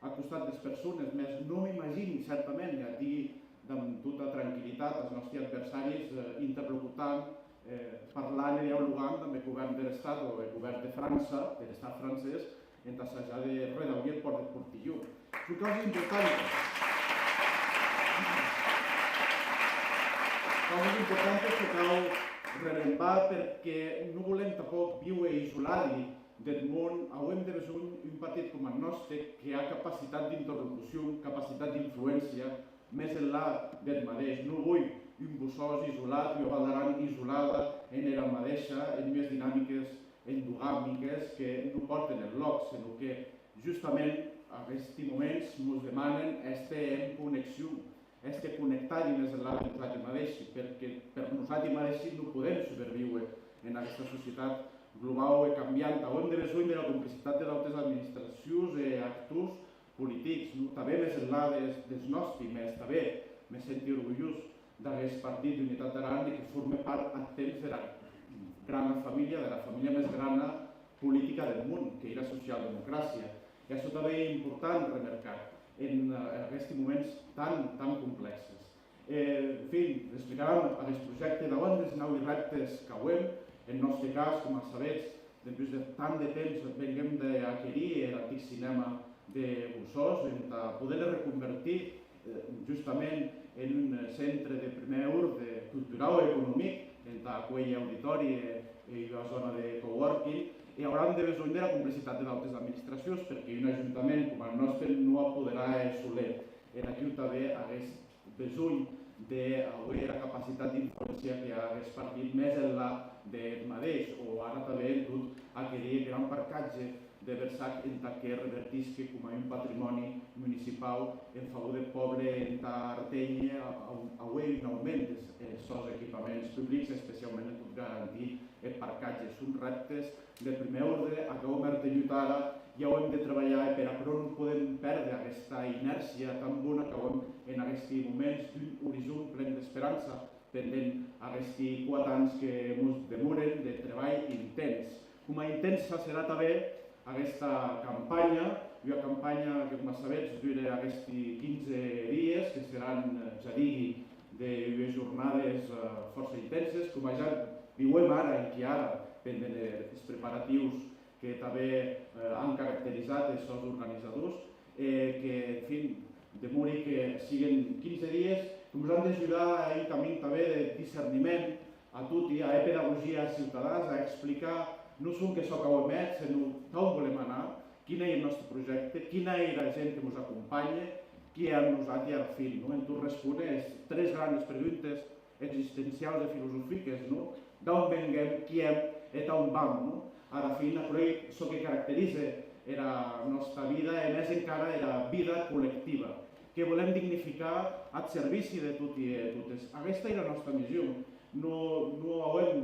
al costat de les persones, més no m'imagino certament, ja dic amb tota tranquil·litat, els nostres adversaris interlocutant, parlant i dialogant amb el govern de l'Estat o el govern de França, de l'Estat francès, en assajar de redaure el port de Portilló. Són coses importants. Coses importants que cal relembrar perquè no volem tampoc viure isolats del món. Hem de veure un partit com el nostre que ha capacitat d'interlocució, capacitat d'influència, més enllà del mateix. No vull un Busós isolat, una Valdaran isolada en la mateixa, en unes dinàmiques endogàmiques que no porten enlloc, sinó que justament en aquests moments ens demanen estar en connexió, estar connectats més enllà de nosaltres mateixos, perquè per nosaltres mateixos no podem sobreviure en aquesta societat global i canviant. Hem de veure de la complicitat de les administracions i actors polítics, també més enllà dels nostres, més també me sento orgullós d'aquest partit d'Unitat d'Aran i que forma part a temps de la gran família, de la família més gran política del món, que és la socialdemocràcia. I això també és important remarcar en aquests moments tan complexos. En fi, explicarem aquest projecte davant dels nous reptes que ho hem, en el nostre cas, com a sabets, després de tant de temps venguem d'adquirir l'antic cinema de Busós, en poder reconvertir justament en un centre de primer ordre cultural i econòmic, en aquell auditori i la zona de coworking, i hauran de besoin de la complicitat d'altres administracions, perquè un ajuntament com el nostre no podrà soler. En aquí també hagués besoin d'haver la capacitat d'influència que hagués partit més enllà del mateix, o ara també hem dut a querer gran parcatge de Versac en que revertisque com a un patrimoni municipal en favor del poble en Artenya a un augment dels seus equipaments públics, especialment en tot garantir el parcatge. Són reptes de primer ordre, acabem Artenya ara, ja ho hem de treballar, però no podem perdre aquesta inèrcia tan bona que acabem en aquests moments d'un horitzó ple d'esperança, pendent aquests 4 anys que ens demoren de treball intens. Com a intensa serà també aquesta campanya, una campanya que, com sabeu, durarà aquests 15 dies, que seran, ja digui, de jornades força intenses, com ja viuem ara, i que ara, pendent dels preparatius que també han caracteritzat els seus organitzadors, que, en fi, demori que siguin 15 dies, que ens han d'ajudar a un camí també de discerniment a tot i a pedagogia als ciutadans, a explicar no som que això que ho emet, sinó on volem anar, quin és el nostre projecte, quina és la gent que ens acompanya, qui és nosaltres i al fi. En tot respondre 3 grans preguntes existencials i filosòfiques, d'on venguem, qui hem i on vam. A la fi, això que caracteritza la nostra vida, i més encara la vida col·lectiva, que volem dignificar al servici de tots i totes. Aquesta és la nostra missió. No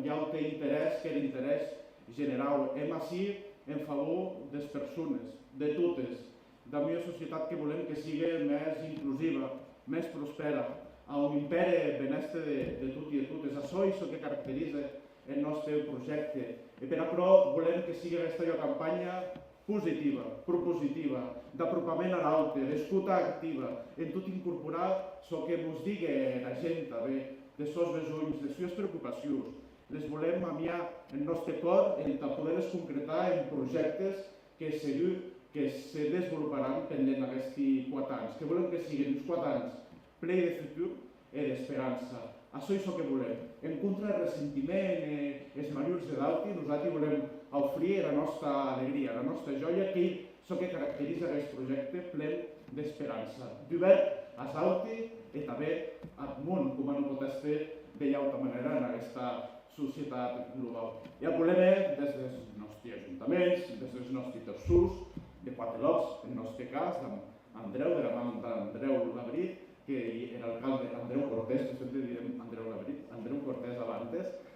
hi ha un interès que l'interès general. Hem així en favor de les persones, de totes, de la societat que volem que sigui més inclusiva, més prospera, on impere el benestar de tots i de totes. Això és el que caracteritza el nostre projecte. Però volem que sigui aquesta campanya positiva, propositiva, d'apropament a l'altre, d'escolta activa, en tot incorporar el que ens digui la gent també, dels seus besoins, de les seves preocupacions. Les volem amiar el nostre cor i poder-les concretar en projectes que segur que se desenvoluparan pendent aquests 4 anys, que volem que siguin uns 4 anys ple de futur i d'esperança. Això és el que volem. En contra del ressentiment i els mariurs de d'altres, nosaltres volem oferir la nostra alegria, la nostra joia, que és el que caracteritza aquest projecte ple d'esperança. D'obert a l'altre i també al món, com no pot estar de l'altra manera en aquesta societat global. I el volem des dels nostres ajuntaments, des dels nostres terços, de Quatre Locs, en el nostre cas, d'Andreu, de la mà d'Andreu Labrit, que era alcalde, Andreu Cortés, que sempre diem Andreu Labrit, Andreu Cortés abans,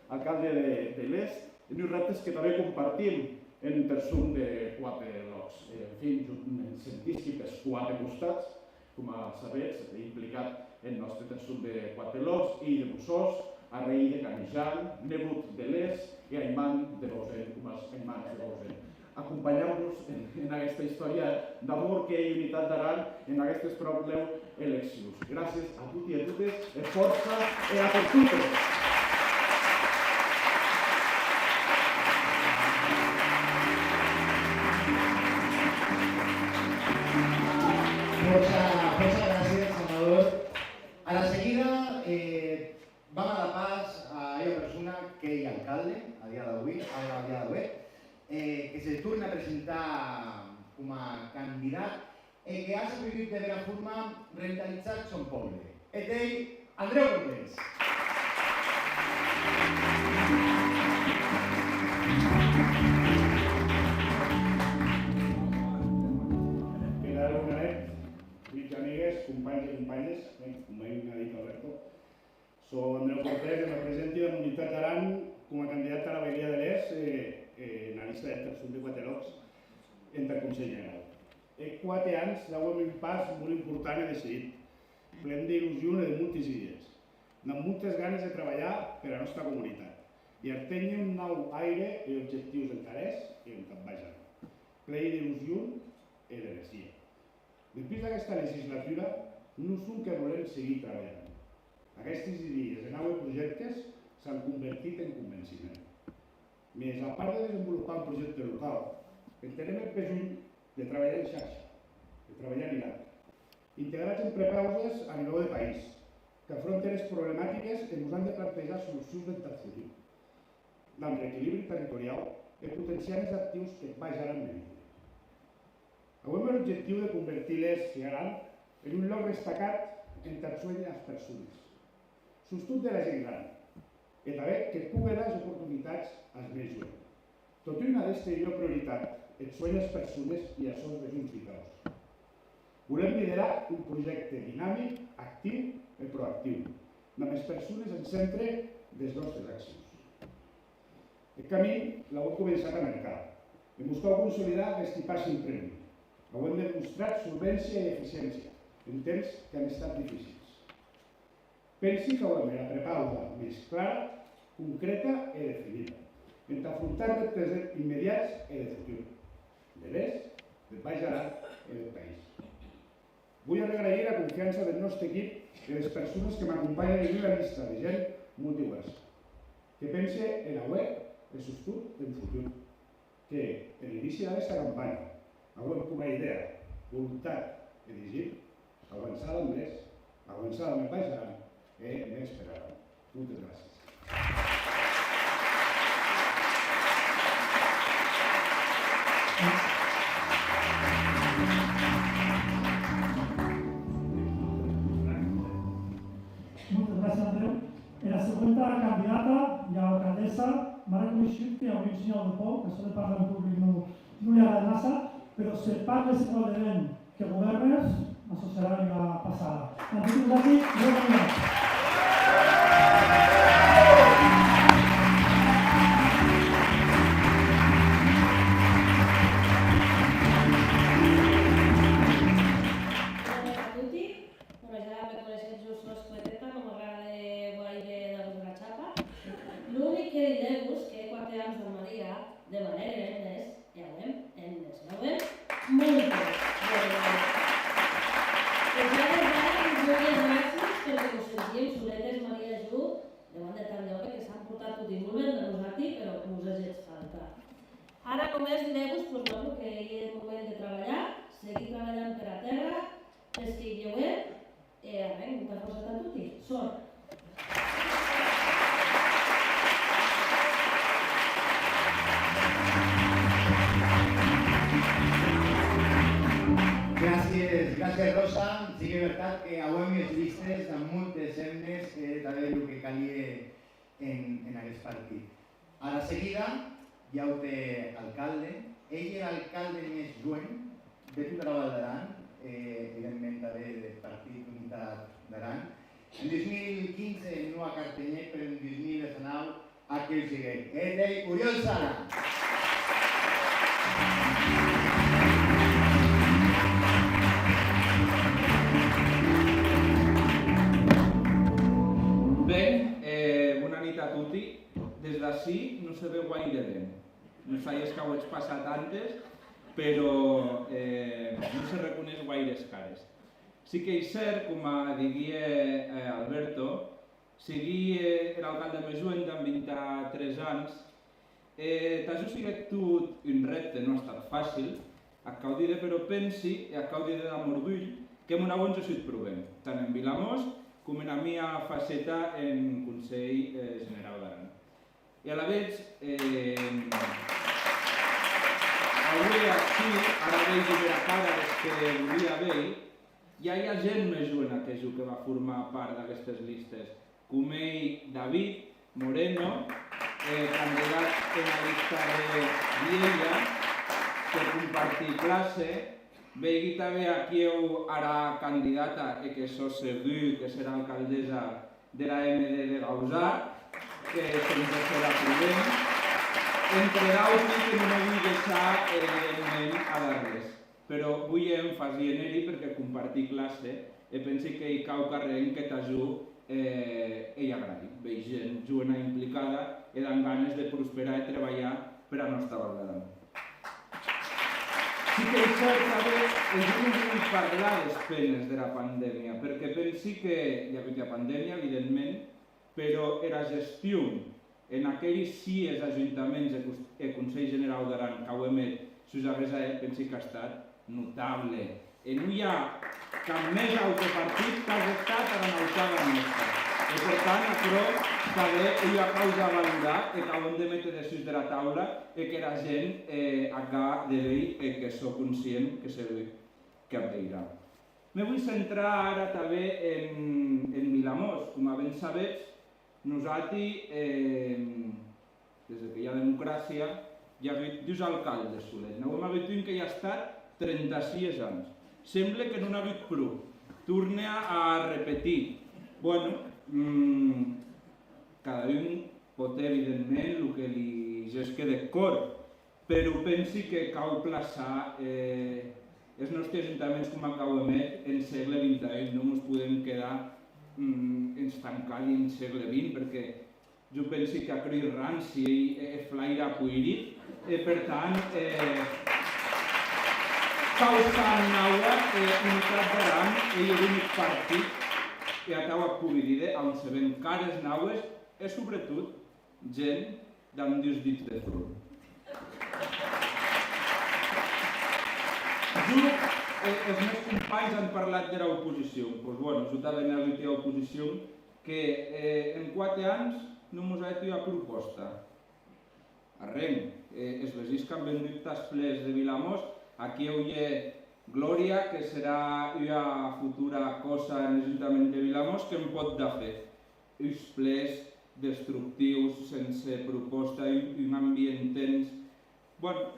alcalde de l'Est, i uns reptes que també compartim en un terçum de Quatre Locs. En fi, sentisc pels 4 costats, com sabeu, implicat en el nostre terçum de Quatre Locs i de Bussós, a Rei de Canejan, Nebut de l'Est i Ayman de Bausen, com els Aymans de Bausen. Acompanyeu-nos en aquesta història d'amor que hi ha unitat d'Aran en aquestes pròpies eleccions. Gràcies a tots i a totes, força i a per totes. Muchas gracias, senador. A la seguida vam a la pas a una persona que és alcalde a dia d'avui, que se torna a presentar com a candidat i que ha sabut de vera forma revitalitzar son poble. És ell, Andreu Cortés. Què tal, bona nit? Amics i amigues, companys i companyes, com ha dit Alberto, soc Andreu Cortés i represento la Comunitat d'Aran com a candidat a la vegueria de l'Est en la llista del terçum de Quatre Locs entre el Consell General. 4 anys d'avui un pas molt important i decidit, ple d'il·lusió i de moltes idees, amb moltes ganes de treballar per a la nostra comunitat i tenir un nou aire i objectius d'interès i en cap baix, ple d'il·lusió i d'energia. Després d'aquesta legislatura, no som que volem seguir treballant. Aquestes idees de nous projectes s'han convertit en convenciment. Més a part de desenvolupar un projecte local, entenem el pes de treballar en xarxa, de treballar en hilat, integrats en prepauses a nivell de país, que afronten les problemàtiques que ens han de plantejar solucions del futur, amb reequilibri territorial, e potenciant els actius que Baix Aran merita. Avui l'objectiu de convertir-les Aran en un lloc destacat en tant sueñen les persones, sostut de la gent gran, i també que pugui dar les oportunitats als més joves. Tot i una d'aquestes jo prioritat et sueñen les persones i els seus regions vitals. Volem liderar un projecte dinàmic, actiu i proactiu, amb les persones en centre dels nostres accions. El camí l'heu començat a marcar. Hem buscat consolidar aquest passi impremi. Heu demostrat solvència i eficiència en temps que han estat difícils. Pensi que haurem de preparar més clara, concreta i definida, per afrontar reptes immediats i de futur, de l'est, del Baix Aran i del país. Vull agrair la confiança del nostre equip i les persones que m'acompanyen en una llista de gent molt diversa, que pense en la web el sostut del futur, que en l'inici d'aquesta campanya haurem com a idea, voluntat i dirigir, avançar amb més, avançar amb el Baix Aran i més per ara. Moltes gràcies. Moltes gràcies, Andreu. La següent candidata i alcaldessa m'ha reconeixut que avui un senyor del Pou, que això de parlar en públic no li agrada massa, però si parles igual de vent que governes, això serà la passada. Enric Usati, molt bon dia. L'únic que diré-vos que 4 anys de Maria, de manera ennes, ja veiem, moltes. Us ha de dar moltes gràcies perquè us sentíem soletes, Maria Ju, davant de tant d'hora que s'han portat tot i molt ben de nosaltres, però us has fet falta. Ara només diré-vos que hi és moment de treballar, seguir treballant per a terra, els que hi lleuem, i a veure, molta força a tots. Sort! Gràcies, Rosa. Sí que és veritat que avui les llistes amb moltes hemnes que també el que calia en aquest partit. A la seguida hi ha un alcalde. Ell era l'alcalde més jovent de tota la Val d'Aran, evidentment també del Partit Unitat d'Aran. En 2015 no a Cartenyer, però en 2019 a qui el sigue. És Oriol Sala. Bona nit a tutti. Des d'ací no se veu gaire bé. No sabia que ho he passat antes, però no se reconeix gaires cares. Sí que és cert, com diria Alberto, sigui l'alcalde més jovent amb 23 anys, t'has sigut tot un repte, no ha estat fàcil, acabo de dir, però pensi, i acabo de dir amb orgull, que m'ho heu sigut provent, tant en Vilamós com en la meva faceta en Consell General d'Aran. I a la vez, avui aquí, ara veig de la cara dels que volia veure, hi ha gent més jove que jo que va formar part d'aquestes llistes, com ell David Moreno, candidat en la llista de Viella, per compartir classe. Veig també aquí ara candidata i que sos segur que serà alcaldessa de la MD de Gausà, que sempre serà prudent. Entre d'altres que no me vull deixar evidentment a darrere. Però vull èmfasi en ell perquè compartir classe i penso que hi cau carrer que t'ajuda ell agradi. Veig gent jovent implicada i amb ganes de prosperar i treballar per a la nostra Val d'Aran. Sí que és cert també que jo no vull parlar de les penes de la pandèmia, perquè penso que hi ha hagut la pandèmia, evidentment, però la gestió en aquells 6 ajuntaments i Consell General d'Aran que ho emet sus darrers anys, penso que ha estat notable. I no hi ha cap més autopartit que hagi estat a la nautada nostra. I per tant, això també hi ha causa a valorar que acabem de metre després de la taula i que la gent acaba de dir que sóc conscient que se ve capdeirar. Me vull centrar ara també en Vilamós. Com ben sabeu, nosaltres, des que hi ha democràcia, hi ha hagut dos alcaldes solets. N'hem hagut un que hi ha estat 36 anys. Sembla que no n'ha hagut prou. Torna a repetir. Bueno, cada un pot evidentment el que li gesque de cor, però pensi que cal plaçar els nostres ajuntaments com a Cauamet en segle XXI. No ens podem quedar estancats en segle XX, perquè jo penso que a cruïr ranci i flaire puïrit, per tant, causant naua, unitat d'Aran, ell és l'únic partit que acaba puïrida, on se ven cares naues, i sobretot gent amb dos dits de front. Els meus companys han parlat de l'oposició. Doncs bueno, jo també n'he hagut l'oposició que en 4 anys no mos ha fet una proposta. Arrenc, els veïns que han venut els plers de Vilamós, aquí hi ha Glòria, que serà una futura cosa en l'Ajuntament de Vilamós, que em pot fer. Uns plers destructius, sense proposta, un ambient tens. Bueno,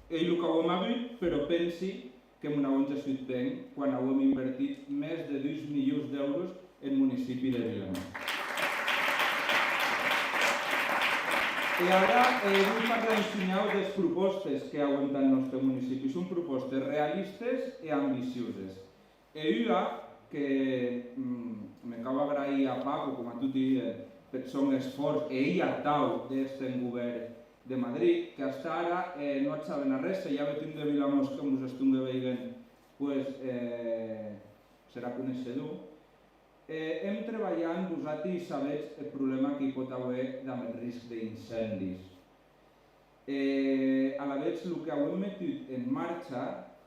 ell el que ho hem hagut, però pensi que m'ho hem gestit bé quan hem invertit més de 2 milions d'euros en el municipi de Vilamós. I ara vull parlar de les propostes que aguanta el nostre municipi. Són propostes realistes i ambicioses. I una que m'acabo d'agrair a Paco, com a tu dius, per son esforç, i ell a tau d'este govern de Madrid, que fins ara no et saben a res, ja veiem de Vilamós que ens estigui veient, serà coneixedor. Hem treballat, vosaltres sabeu el problema que hi pot haver amb el risc d'incendis. A la vegada, el que hem metut en marxa,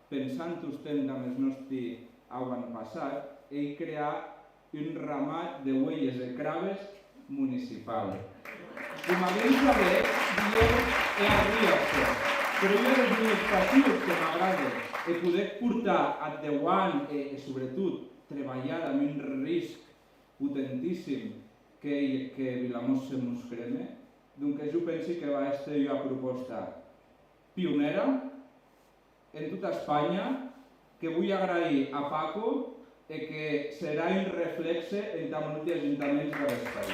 pensant-ho amb els nostres avantpassats, és crear un ramat de ovelles de craves municipal. Com a ben sabeu, diem arriba, però hi ha els meus passius que m'agraden, i poder portar endavant i sobretot treballar amb un risc potentíssim que Vilamós se mos creme, doncs jo penso que va ser una proposta pionera en tota Espanya, que vull agrair a Paco i que serà un reflexe en molts ajuntaments de l'Estat.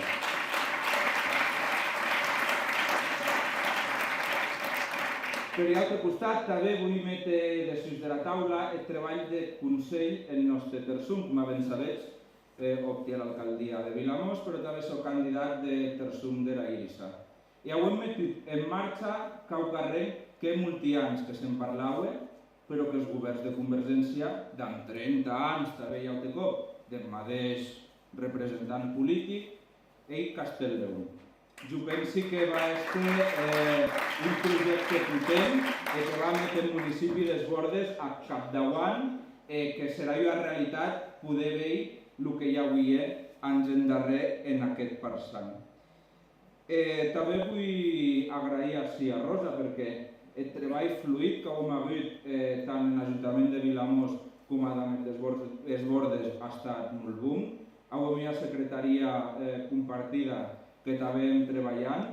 Per l'altre costat, també vull metre després de la taula el treball de Consell en nostre Tersum. Com ben sabeu, opté a l'alcaldia de Vilamós, però també soc candidat de Tersum de la Ilsa. I ho hem metut en marxa carrer que molts anys que se'n parlava, però que els governs de Convergència, d'en 30 anys, també hi ha un cop, del mateix representant polític, ell Castelldeu. Jo penso que va ser un projecte potent que va metre el municipi dels Bordes a capdavant, que serà una realitat poder veure el que hi havia anys endarrer en aquest passant. També vull agrair a Rosa perquè el treball fluid que hem hagut tant en l'Ajuntament de Vilamós com en els Bordes ha estat molt bon. Avui hi ha secretaria compartida que també hem treballant,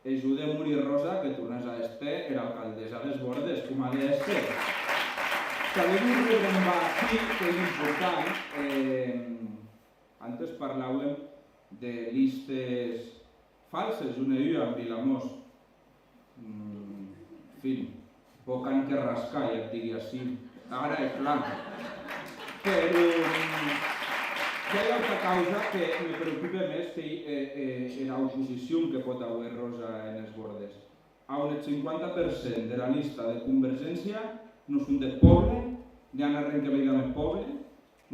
ajudem Muri Rosa, que tornés a estar l'alcaldessa dels Bordes, com ha d'estar. També vull rebrembar aquí, que és important, antes parlàvem de llistes falses, una en Vilamós. En fi, poc han que rascar, ja et digui així. Ara és clar. Però hi ha altra causa que me preocupa més que l'oposició que pot haver Rosa en els Bordes. On el 50% de la llista de Convergència no són de poble, n'hi ha arrenc que veiem el poble,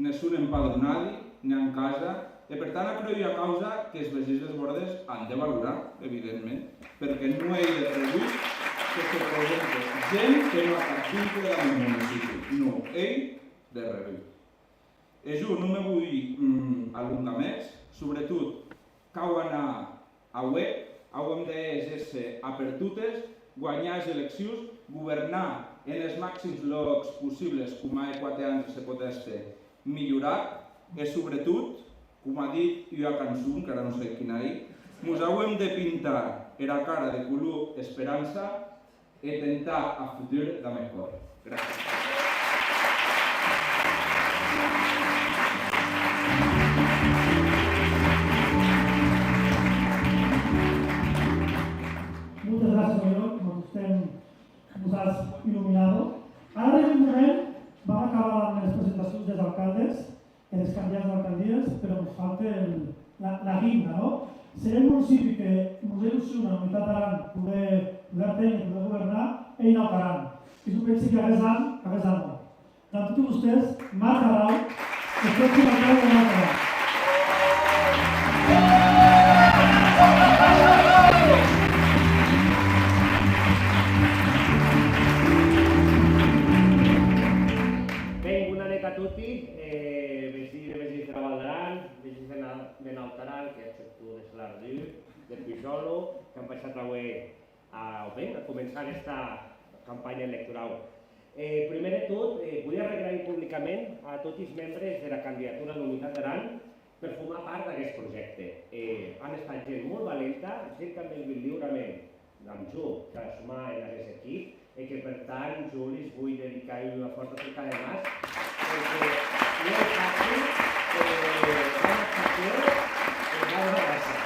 ne són empadronats, n'hi ha en casa, i per tant hi ha causa que els veïns dels Bordes han de valorar, evidentment, perquè no hi ha de reduir que se presenta gent que no ha estat dintre del municipi, no, ell de reduir. Jo no me vull alungar més, sobretot, cau anar a web, hauem d'ésser apertutes, guanyar les eleccions, governar en els màxims llocs possibles com a equateans se pot millorar, i sobretot, com ha dit Ioa Cançun, que ara no sé quina ens hauem de pintar la cara de color esperança i tentar a futur de millor. Gràcies. Muchas gracias, Oriol, como usted nos has iluminado. Ahora en un moment vam acabar amb les presentacions dels alcaldes i dels candidats d'alcaldies, però ens falta la guinda, no? Serem un municipi que ens il·lusiona la unitat d'Aran poder tenir, poder governar, i inautaran. I jo penso que hagués any no. Amb tots vostès, Marc Arau, que és el alcalde de Nautaran. A tutti, vestiti da Valdaran, vestiti da Nautaran, che accetto de Slardu, del Pujolo, que han passat avui a començar aquesta campanya electoral. Primer de tot, vull agrair públicament a tots els membres de la candidatura de l'Unitat d'Aran per formar part d'aquest projecte. Han estat gent molt valenta, gent que han vingut lliurement amb jo per sumar en aquest equip, i que per tant jo els vull dedicar una forta truca de mas, perquè no és fàcil la gràcia.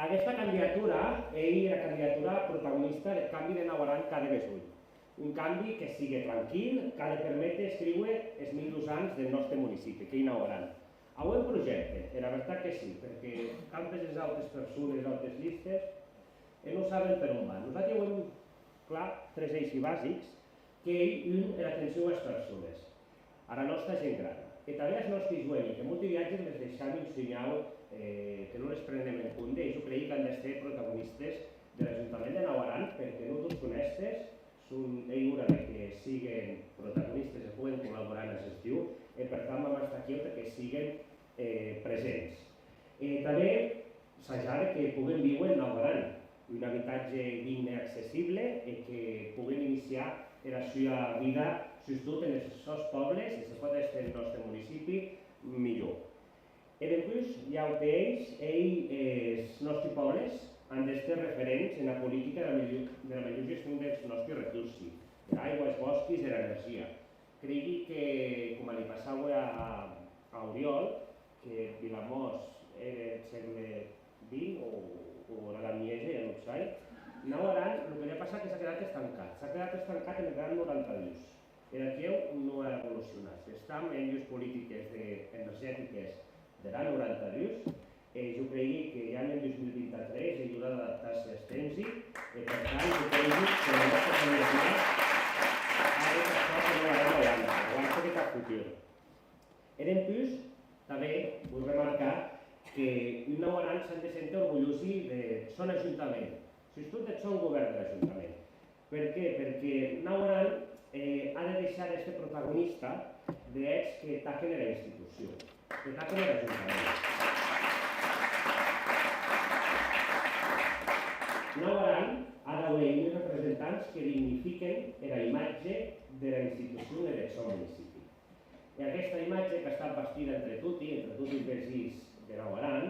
Aquesta candidatura és la candidatura protagonista del canvi de Nautaran cada més ull. Un canvi que sigui tranquil, que ha de permetre escriure els 1.200 anys del nostre municipi, que és Nautaran. Avui un projecte, la veritat que sí, perquè tantes les altres persones, les altres llistes, no saben per on van. Nosaltres hem clar, tres eixos bàsics, que un és l'atenció a les persones, a la nostra gent gran, i també als nostres joves, que molts viatges les deixem un senyal que no les prenem en compte, i jo crec que han de ser protagonistes de l'Ajuntament de Nautaran, perquè no tots honestes són hora que siguin protagonistes i puguen col·laborar en el gestiu, i per tant vam estar aquí perquè siguin presents. També s'ajar que puguem viure en Nautaran, un habitatge digne i accessible i que puguin iniciar la seva vida, sobretot en els seus pobles, i si pot estar en el nostre municipi, millor. I després, ja ho tens, els nostres pobles han d'estar referents en la política de la millor gestió dels nostres recursos, de l'aigua, els boscs i de l'energia. Cregui que, com li passava a Oriol, que Vilamós era el segle XX o la Miesa, ja no ho sé, Nautaran, el que li ha passat és que s'ha quedat estancat. S'ha quedat estancat en el gran 90 dies. El arqueu no ha evolucionat. Estem en les polítiques energètiques de l'any 90 dies. Jo crec que ja en el 2023 hi haurà d'adaptar-se als temps i, per tant, jo crec que la nostra candidatura ha de passar per una gran Holanda, abans de cap futur. En plus, també vull remarcar que un Nautaran s'han de sentir orgullosos de son ajuntament, sobretot de son govern de l'ajuntament. Per què? Perquè Nautaran ha de deixar aquest protagonista d'ells que taquen a la institució, que taquen a l'ajuntament. Nautaran ha d'haver uns representants que dignifiquen la imatge de la institució en el seu municipi. I aquesta imatge que està bastida entre tots els vecins de Nautaran,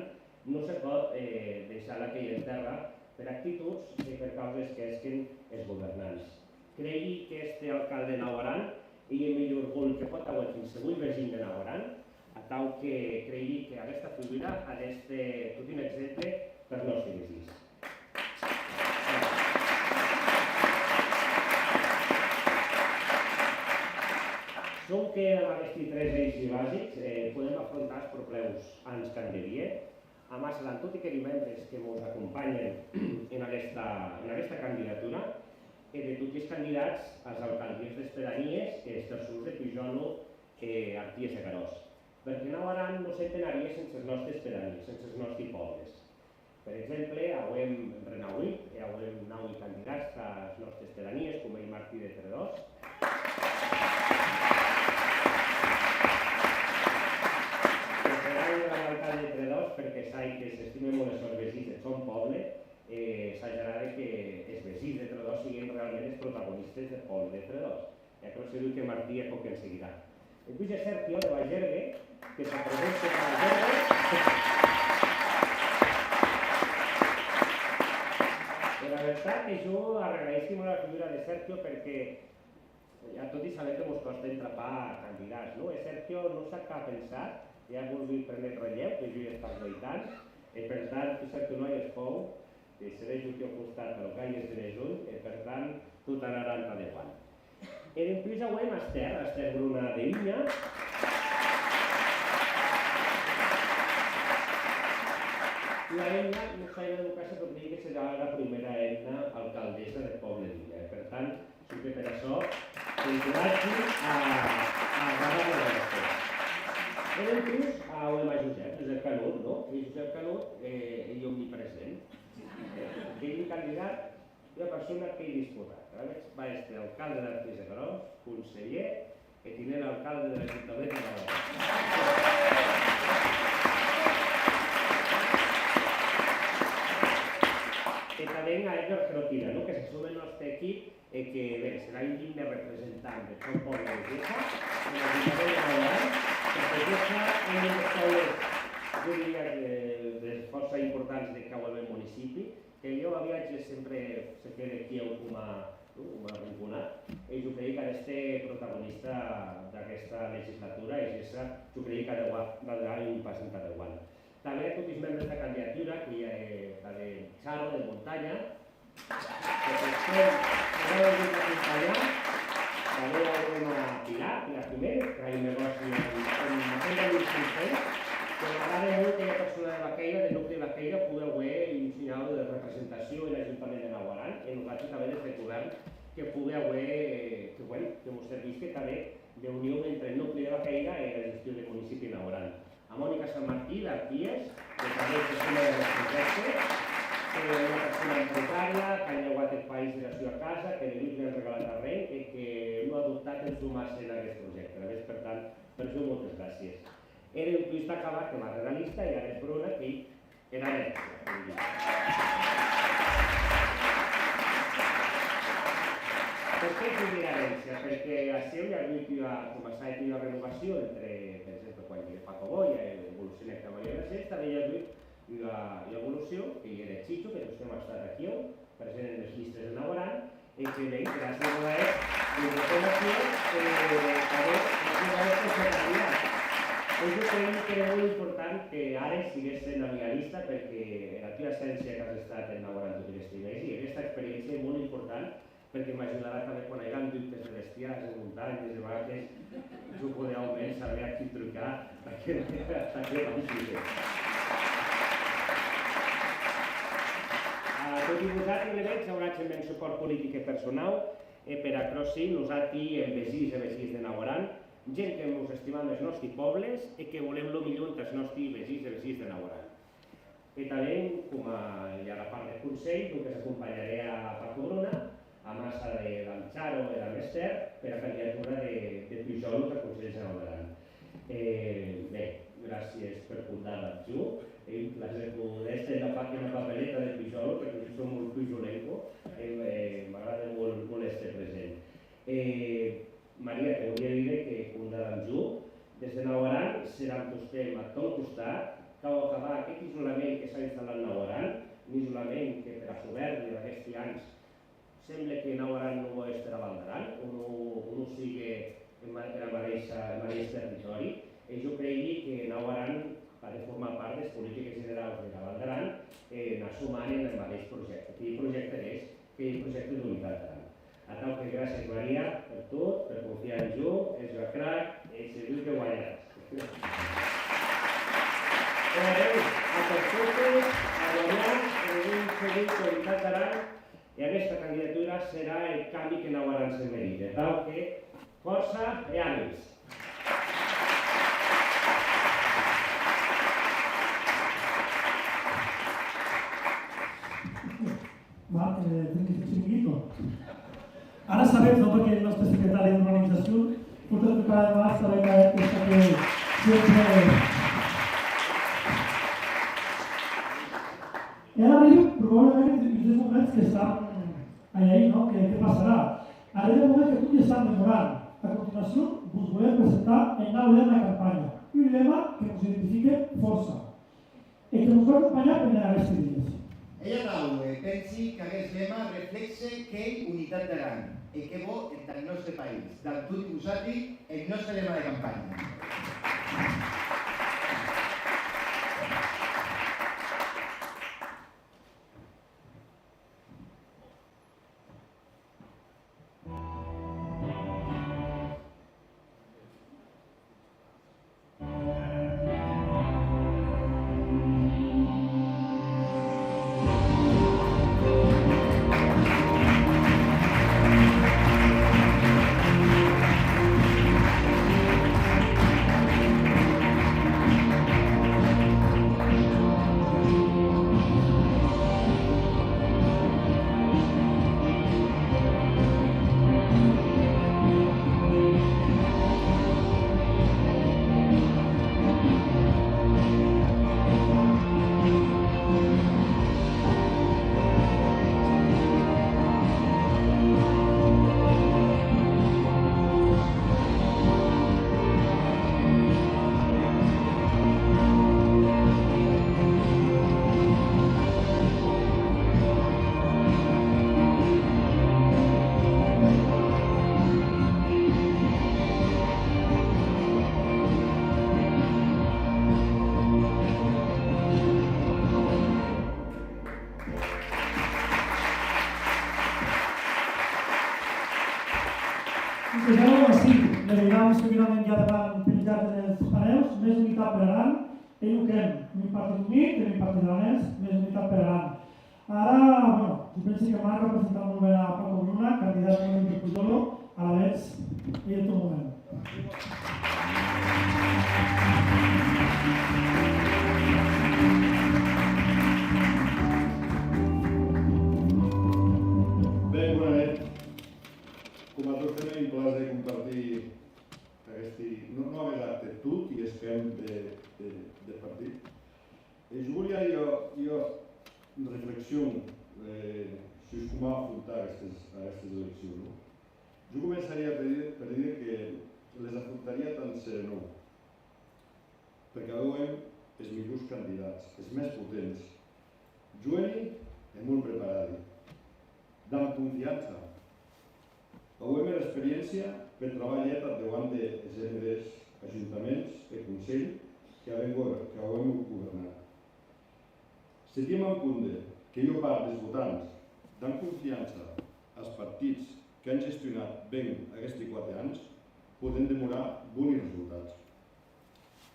no se pot deixar aquella terra per actituds i per causes que esquen els governants. Cregui que este alcalde de Nautaran és el millor orgull que pot haver fins avui vecin de Nautaran, a tal que cregui que aquesta figura ha de ser tot un exemple per als nostres vecins. Som que amb aquests tres eixos bàsics podem afrontar els problemes anys que han de dir. A més, tot i que els membres que ens acompanyen en aquesta candidatura, de tots els candidats als alcaldies d'Espadanyes, els terços de Pujolo, Arties i Garós. Perquè Nautaran no s'entenaria sense els nostres Espadanyes, sense els nostres pobles. Per exemple, avui hem renauït, avui hem 9 candidats als nostres Espadanyes, com el Martí de Tredós. El alcalde protagonistes del poble de Fredós. Ja que no sé que Martí és poc en seguirà. En plus, Sergio de Valgergue, que s'apresenta a Valgergue. La veritat que jo agraeixo molt la figura de Sergio perquè ja tot i saber que ens costa entrapar candidats, no? Sergio no sap què ha pensat, ja ha volgut prendre relleu, que jo ja he estat lluitant, i per tant, Sergio no hi es pou, que seré jo que al costat del que hi estaré junt, i per tant, tot anarà en adequant. I després avui amb Esther Bruna de Vinya. La Enna no s'ha d'educar-se perquè digui que serà la primera Enna alcaldessa del poble d'Illa. Per tant, sí que per això s'encoratgi a agarrar la relació. En el plus, a Josep Canut, no? I Josep Canut és omnipresent. Que és un candidat, una persona que hi disposat. Va ser alcalde de l'Artís de Garós, conseller i tinent alcalde de l'Ajuntament de Garós. También a Edgar Gerotina, ¿no? Que se sube en nuestro equipo que será un digne representante de todo poble de Gesa, en la Ajuntament de Garós, perquè Gesa és un dels pobles, jo diria, de força importants de cau al municipi, que jo a viatge sempre se queda aquí com a rinconat, i jo crec que ha de ser protagonista d'aquesta legislatura i Gesa jo crec que ha de dar un pas endavant. També tots els membres de candidatura, que hi ha la de Charo, de Muntanya, que també haurem a Pilar Primer, que ha un negoci en matèria d'institució, que m'agrada molt que la persona de Baqueira, del nucli de Baqueira, pugui haver un senyal de representació en l'Ajuntament de Naguaran, i nosaltres també des del govern que pugui haver, que ens servisca també d'unió entre el nucli de Baqueira i la gestió del municipi de Naguaran. A Mònica Sant Martí, d'Arties, que també és una de les projectes, una persona precària, que ha llevat el país de la seva casa, que de lluny li han regalat terreny i que no ha dubtat en sumar-se en aquest projecte. A més, per tant, per això moltes gràcies. Era un tuista acabat que va a la lista i ara és Bruna, que era neta. Per què és una herència? Perquè a Seu hi ha hagut una renovació entre, per exemple, quan hi ha Paco Boia i l'evolució de Cavallera de Cents, també hi ha hagut l'evolució, que hi era Chicho, que vostè ha estat aquí, present en les llistes de Naguaran, i que veig, gràcies a la informació, també és jo crec que era molt important que ara sigués sent la meva llista perquè la teva essència que has estat en Naguaran tot aquest temps i aquesta experiència és molt important perquè m'ajudarà també quan hi ha dubtes de bestiars, de muntanyes, de vegades jo poder almenys saber a qui trucar perquè vam seguir. Tot i vosaltres li veig, haurà també un suport polític i personal per a Crossi, nosaltres en vegins i vegins de Naguaran, gent que ens estimam els nostres pobles i que volem el millor entre els nostres vegins i vegins de Naguaran. I també, com hi ha la part del Consell, que s'acompanyaré a Paco Bruna, a massa de l'Ancharo i de l'Ester, per a candidatura de Pujol al Consell General d'Aran. Bé, gràcies per comptar l'adjunt. La recordesta en la papeleta de Pujol, perquè jo soc molt pujolenco, m'agrada molt estar present. Maria, te volia dir que com de l'adjunt, des de Naguaran serà amb vostè a tot costat, que heu acabat aquest isolament que s'ha instal·lat a Naguaran, un isolament que per a soberbi d'aquests anys sembla que Naguaran no estarà abandorat, o no sigui en el mateix territori, i jo crec que Naguaran ha de formar part de les polítiques generals de la Val d'Aran sumant en el mateix projecte. Quin projecte és? Que és el projecte d'unitat d'Aran. A tal que gràcies Maria per tot, per confiar en jo, és la crac, i segur que guanyaràs. A persones, a guanyar, un seguit d'unitat d'Aran, i aquesta candidatura serà el canvi que Naguaran se merita. Tal que força i ànims. Ara sabem, no, perquè el nostre secretari d'organització pot tocar más a la aquesta que sempre... I ara arriba probablement els moments que estan allà, no? Què passarà? el moment que tots estan demorant. A continuació, us volem presentar el nou lema de campanya, un lema que us identifique força i que us va acompanyar per aquests dies. Ella nau pensi que aquest lema reflexa que unitat d'Aran i que bo en el nostre país. Del tot i posat-hi el nostre lema de campanya. Més unitat per Aran, ell ho crem, un partit unit, un partit aranès, més unitat per Aran. Ara, jo penso que m'ha representat molt bé a Paco Bruna, candidat a l'Olímpic Pujolo, a la vez, i en tot moment. Bé, bona nit. Com a tots tenim plaer de compartir no haver acte tot i esquem de partit. Jo volia reflexionar sobre com afrontar aquestes eleccions. Jo començaria per dir que les afrontaria tan sereno, perquè veiem els millors candidats, els més potents. Joeni és molt preparat, amb confiança. Veiem l'experiència per treballar davant dels MDs, ajuntaments i Consell que hem governat. Si tenim en compte que jo part dels votants dan confiança als partits que han gestionat bé aquests 4 anys, podem demorar bons resultats.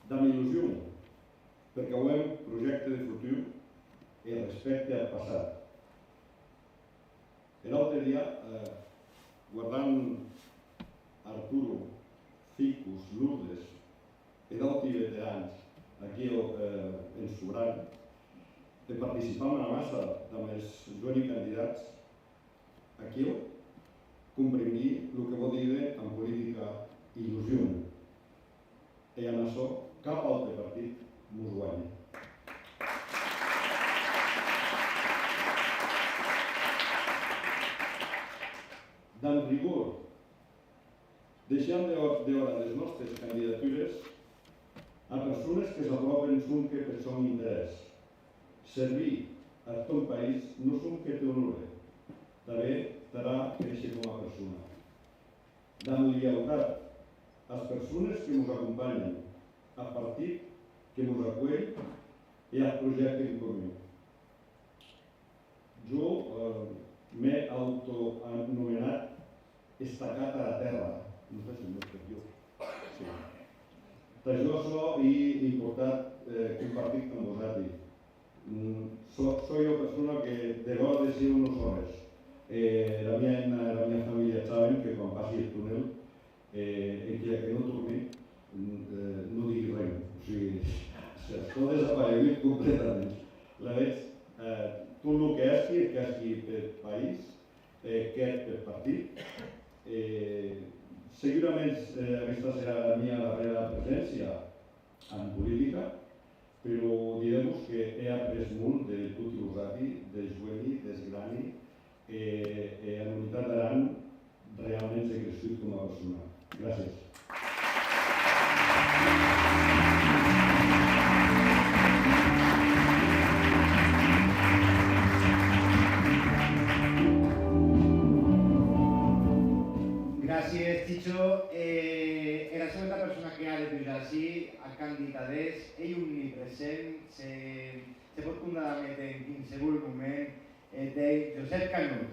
Amb il·lusió, perquè veiem projecte de futur i respecte al passat. L'altre dia, guardant Arturo, Ficus, Lourdes i d'altres veterans aquí en Sobran, de participar en una massa amb els joves candidats, aquí comprengui el que vol dir en política il·lusió. I en això cap altre partit mos guanya. D'en rigor, deixant de hora les nostres candidatures a persones que s'apropen són que per son interès. Servir a tot país no són que te honore, també t'harà créixer com a persona. D'en lleialtat a les persones que ens acompanyen, al partit que ens acull i al projecte en comú. Jo m'he autoanomenat estacat a la terra. No sé si m'ho explico jo. Sí. Això és important compartir amb vosaltres. Soy una persona que de vegades sí no so res. La meva família saben que quan passi el túnel, que no torni, no digui res. O sigui, s'ha desaparegut completament. La veig, tot el que és per país, que és per partit. Segurament aquesta serà la meva darrera presència en política, però direm que he après molt de tot Rosati, de Joeli, d'Esgrani, en Unitat d'Aran realment s'ha crescut com a persona. Gràcies. Gràcies, Chicho. Era la segona persona que ha de pujar així, a candidades, ell omnipresent, se pot completament en qualsevol moment, de Josep Canut.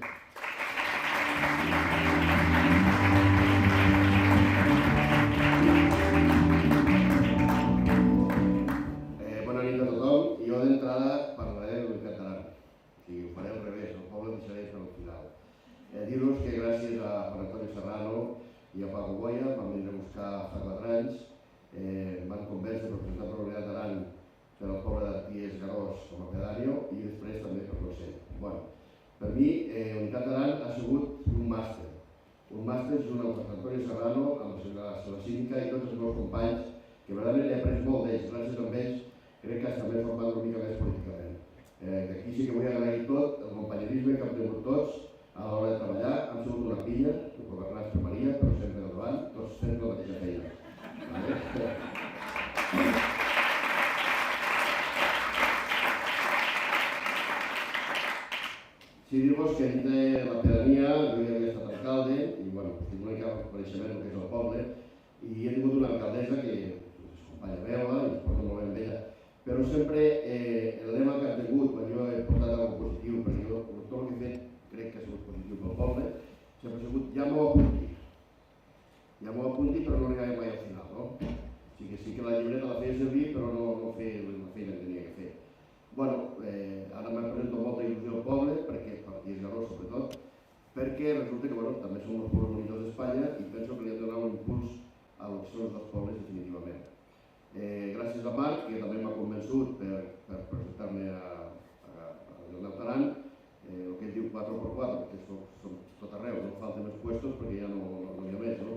Bona nit a tothom. Jo d'entrada parlaré en català. O sigui, ho faré al revés, el poble deixaré per al final. Dir-vos que gràcies a Juan Antonio Serrano i a Paco Boya van venir a buscar fa 4 anys, van convèncer per presentar per l'Unitat d'Aran per al poble d'Arties Garós com a pedàneo i després també per l'Ocell. Per mi, Unitat d'Aran ha sigut un màster. Un màster junt amb Juan Antonio Serrano, amb la seva cívica i tots els meus companys, que verdaderament he après molt d'ells. Gràcies a ells crec que també he format una mica més políticament. Aquí sí que vull agrair tot el companyerisme que hem tingut tots a l'hora de treballar. Hem sigut una pinya, governats per Maria, però sempre al davant, tots fent la mateixa feina. Si dir-vos que entre la pedania, jo ja havia estat alcalde, i tinc una mica coneixement del que és el poble, i he tingut una alcaldessa que és companya meva i es porta molt bé amb ella. Però sempre el lema que ha tingut quan jo he portat alguna cosa positiu, perquè jo tot el que he fet crec que ha sigut positiu pel poble, sempre ha sigut ja m'ho apunti. Ja m'ho apunti però no arribaré mai al final, no? O sigui que sí que la llibreta la feia servir però no feia la feina que tenia que fer. Ara me presento molta il·lusió al poble, perquè per Arties Garós sobretot, perquè resulta que també som els pobles bonitors d'Espanya i penso que li hem de donar un impuls a lo que són els dos pobles definitivament. Gràcies a Marc, que també m'ha convençut per presentar-me a l'Unitat d'Aran, el que ell diu 4x4, que som tot arreu, no falten més puestos perquè ja no hi ha més, no?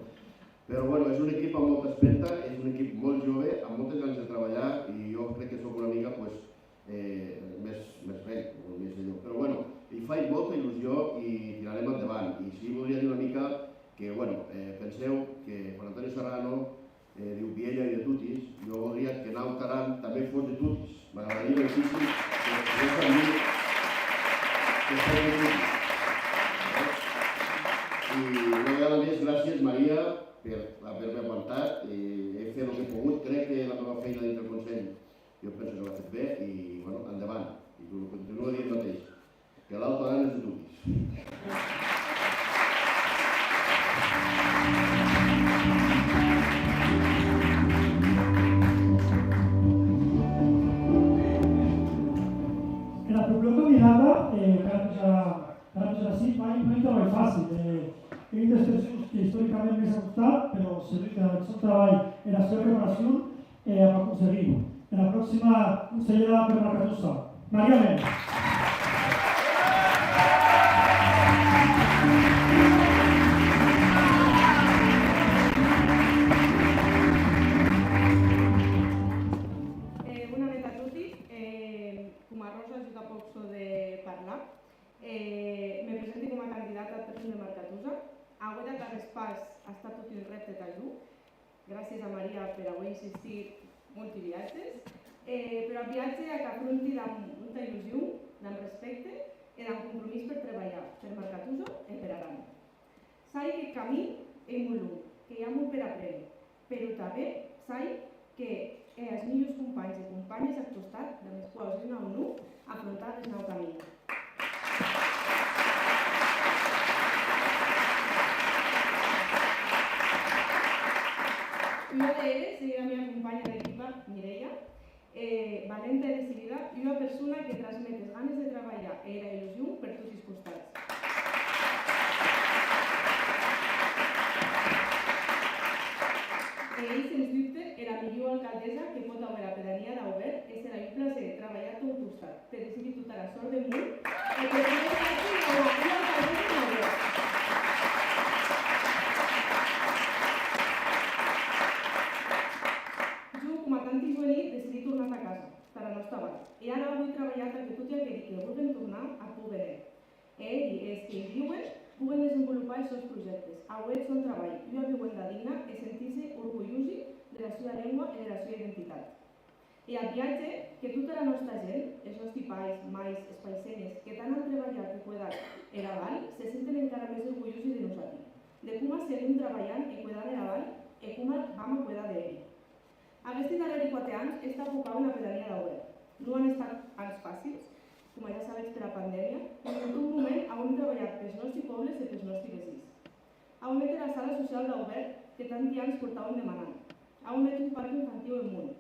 Però és un equip amb molta espenta, és un equip molt jove, amb moltes ganes de treballar i jo crec que soc una mica més vell, més allò. Però hi faig molta il·lusió i tirarem endavant. I sí, voldria dir una mica que, penseu que Juan Antonio Serrano diu Viella i de Tutis, jo voldria que Naut Aran també fos de Tutis. M'agradaria moltíssim que fos per mi que fos de Tutis. I una vegada més, gràcies Maria per haver-me aguantat. He fet el que he pogut, crec que la meva feina dintre del Consell jo penso que l'ha fet bé i endavant. I continuo dient mateix, que l'Alt Aran és de Tutis. La propia mirada, per així, no hi treball fàcil. He dit expressions que històricament m'he gustat, però segur que el seu treball en la seva preparació va aconseguir-ho. La pròxima consellera per la Catusa, Maria Mena. Bona nit a tutti. Com a Rosa, jo tampoc so de parlar. Me presento com a candidata al President de Marcatusa. Avui de cada pas ha estat tot un repte d'ajut. Gràcies a Maria per haver insistit molts viatges, però el viatge que afronti amb molta il·lusió, amb respecte i amb compromís per treballar per Marcatusa i per Aran. Sai que el camí és molt llarg, que hi ha molt per aprendre, però també sai que els millors companys i companyes al costat, de les quals és nou nu, afrontar el nou camí. Una d'elles és la meva companya d'equipa, Mireia, valenta i decidida i una persona que transmet les ganes de treballar i la il·lusió per tots els costats. Ell, sens dubte, era la millor alcaldessa que pot haver la pedania d'Auber i serà un plaer treballar a tot costat per decidir tota la sort del món i per poder estar aquí a la millor alcaldessa d'Auber. Com a tant juvenil, decidí tornar a casa, per la nostra banda. I ara vull treballar perquè tot el que dic que vulguin tornar a poder. Ell és que diuen puguen desenvolupar els seus projectes. Auet son treball i una viuenda digna i sentir-se orgullosi de la seva llengua i de la seva identitat. I el viatge que tota la nostra gent, els nostres pais, mais, els paisenes, que tant han treballat i cuidat era Val, se senten encara més orgullosos de nosaltres. De com seguim treballant i cuidant era Val i com vam a cuidar d'ell. Aquests darrers 4 anys he estat abocada en la pedania d'Auet. No han estat anys fàcils, com ja sabeu per la pandèmia, i en tot moment hem treballat pels nostres pobles i pels nostres vecins. Hem fet la sala social d'Auet que tant anys portàvem demanant. Hem fet un parc infantil en Munt.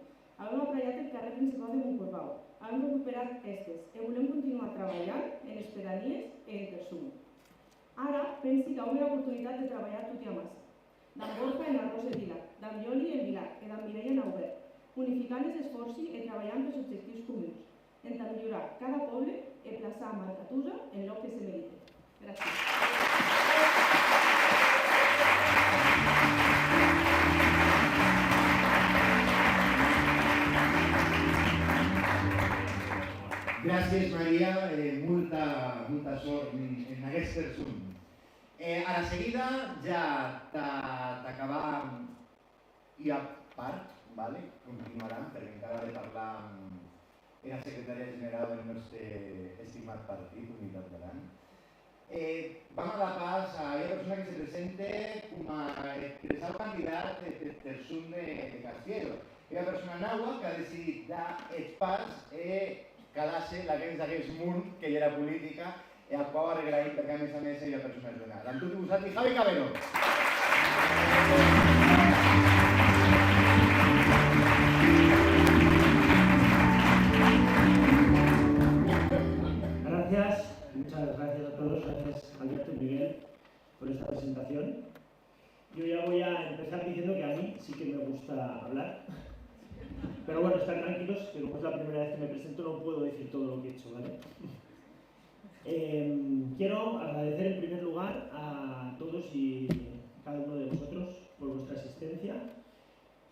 Hem apraiat el carrer principal de Montcorbau. Hem recuperat estes i volem continuar treballant en les pedanies i en Tersum. Ara pensi que hem l'oportunitat de treballar tot i a massa. D'en Borja en Arròs de Vila, d'en Violi en Vilar i d'en Mireia en Auet, unificant els esforços i treballant pels objectius comuns, en millorar cada poble i plaçar a Malcatusa en lloc que se merite. Gràcies. Gràcies, Maria. Molta sort en aquest Tersum. A la seguida ja t'acabar i a part, continuaran, perquè encara ha de parlar amb la secretària general del nostre estimat partit, Unitat d'Aran. Vam a la pas a aquella persona que se presenta com a expressar el candidat de Tersum de Castielo. Una persona nova que ha decidit dar els pas calar-se d'aquest munt que ja era política i al qual arreglarem perquè a més seria persona donada. Amb tots vosaltres, Javi Cabero. Muchas gracias a todos, gracias Alberto y Miguel por esta presentación. Yo ya voy a empezar diciendo que a mí sí que me gusta hablar, pero bueno, están tranquilos, que como es la primera vez que me presento no puedo decir todo lo que he hecho, ¿vale? Quiero agradecer en primer lugar a todos y cada uno de vosotros por vuestra asistencia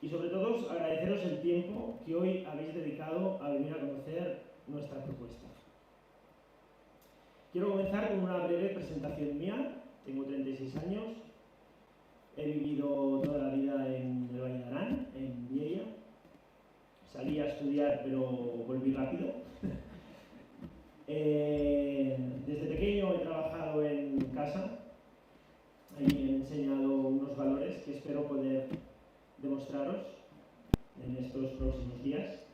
y sobre todo agradeceros el tiempo que hoy habéis dedicado a venir a conocer nuestra propuesta. Quiero comenzar con una breve presentación mía. Tengo 36 años, he vivido toda la vida en el Valle de Arán, en Viella. Salí a estudiar pero volví rápido. Desde pequeño he trabajado en casa, ahí me he enseñado unos valores que espero poder demostraros en estos próximos días.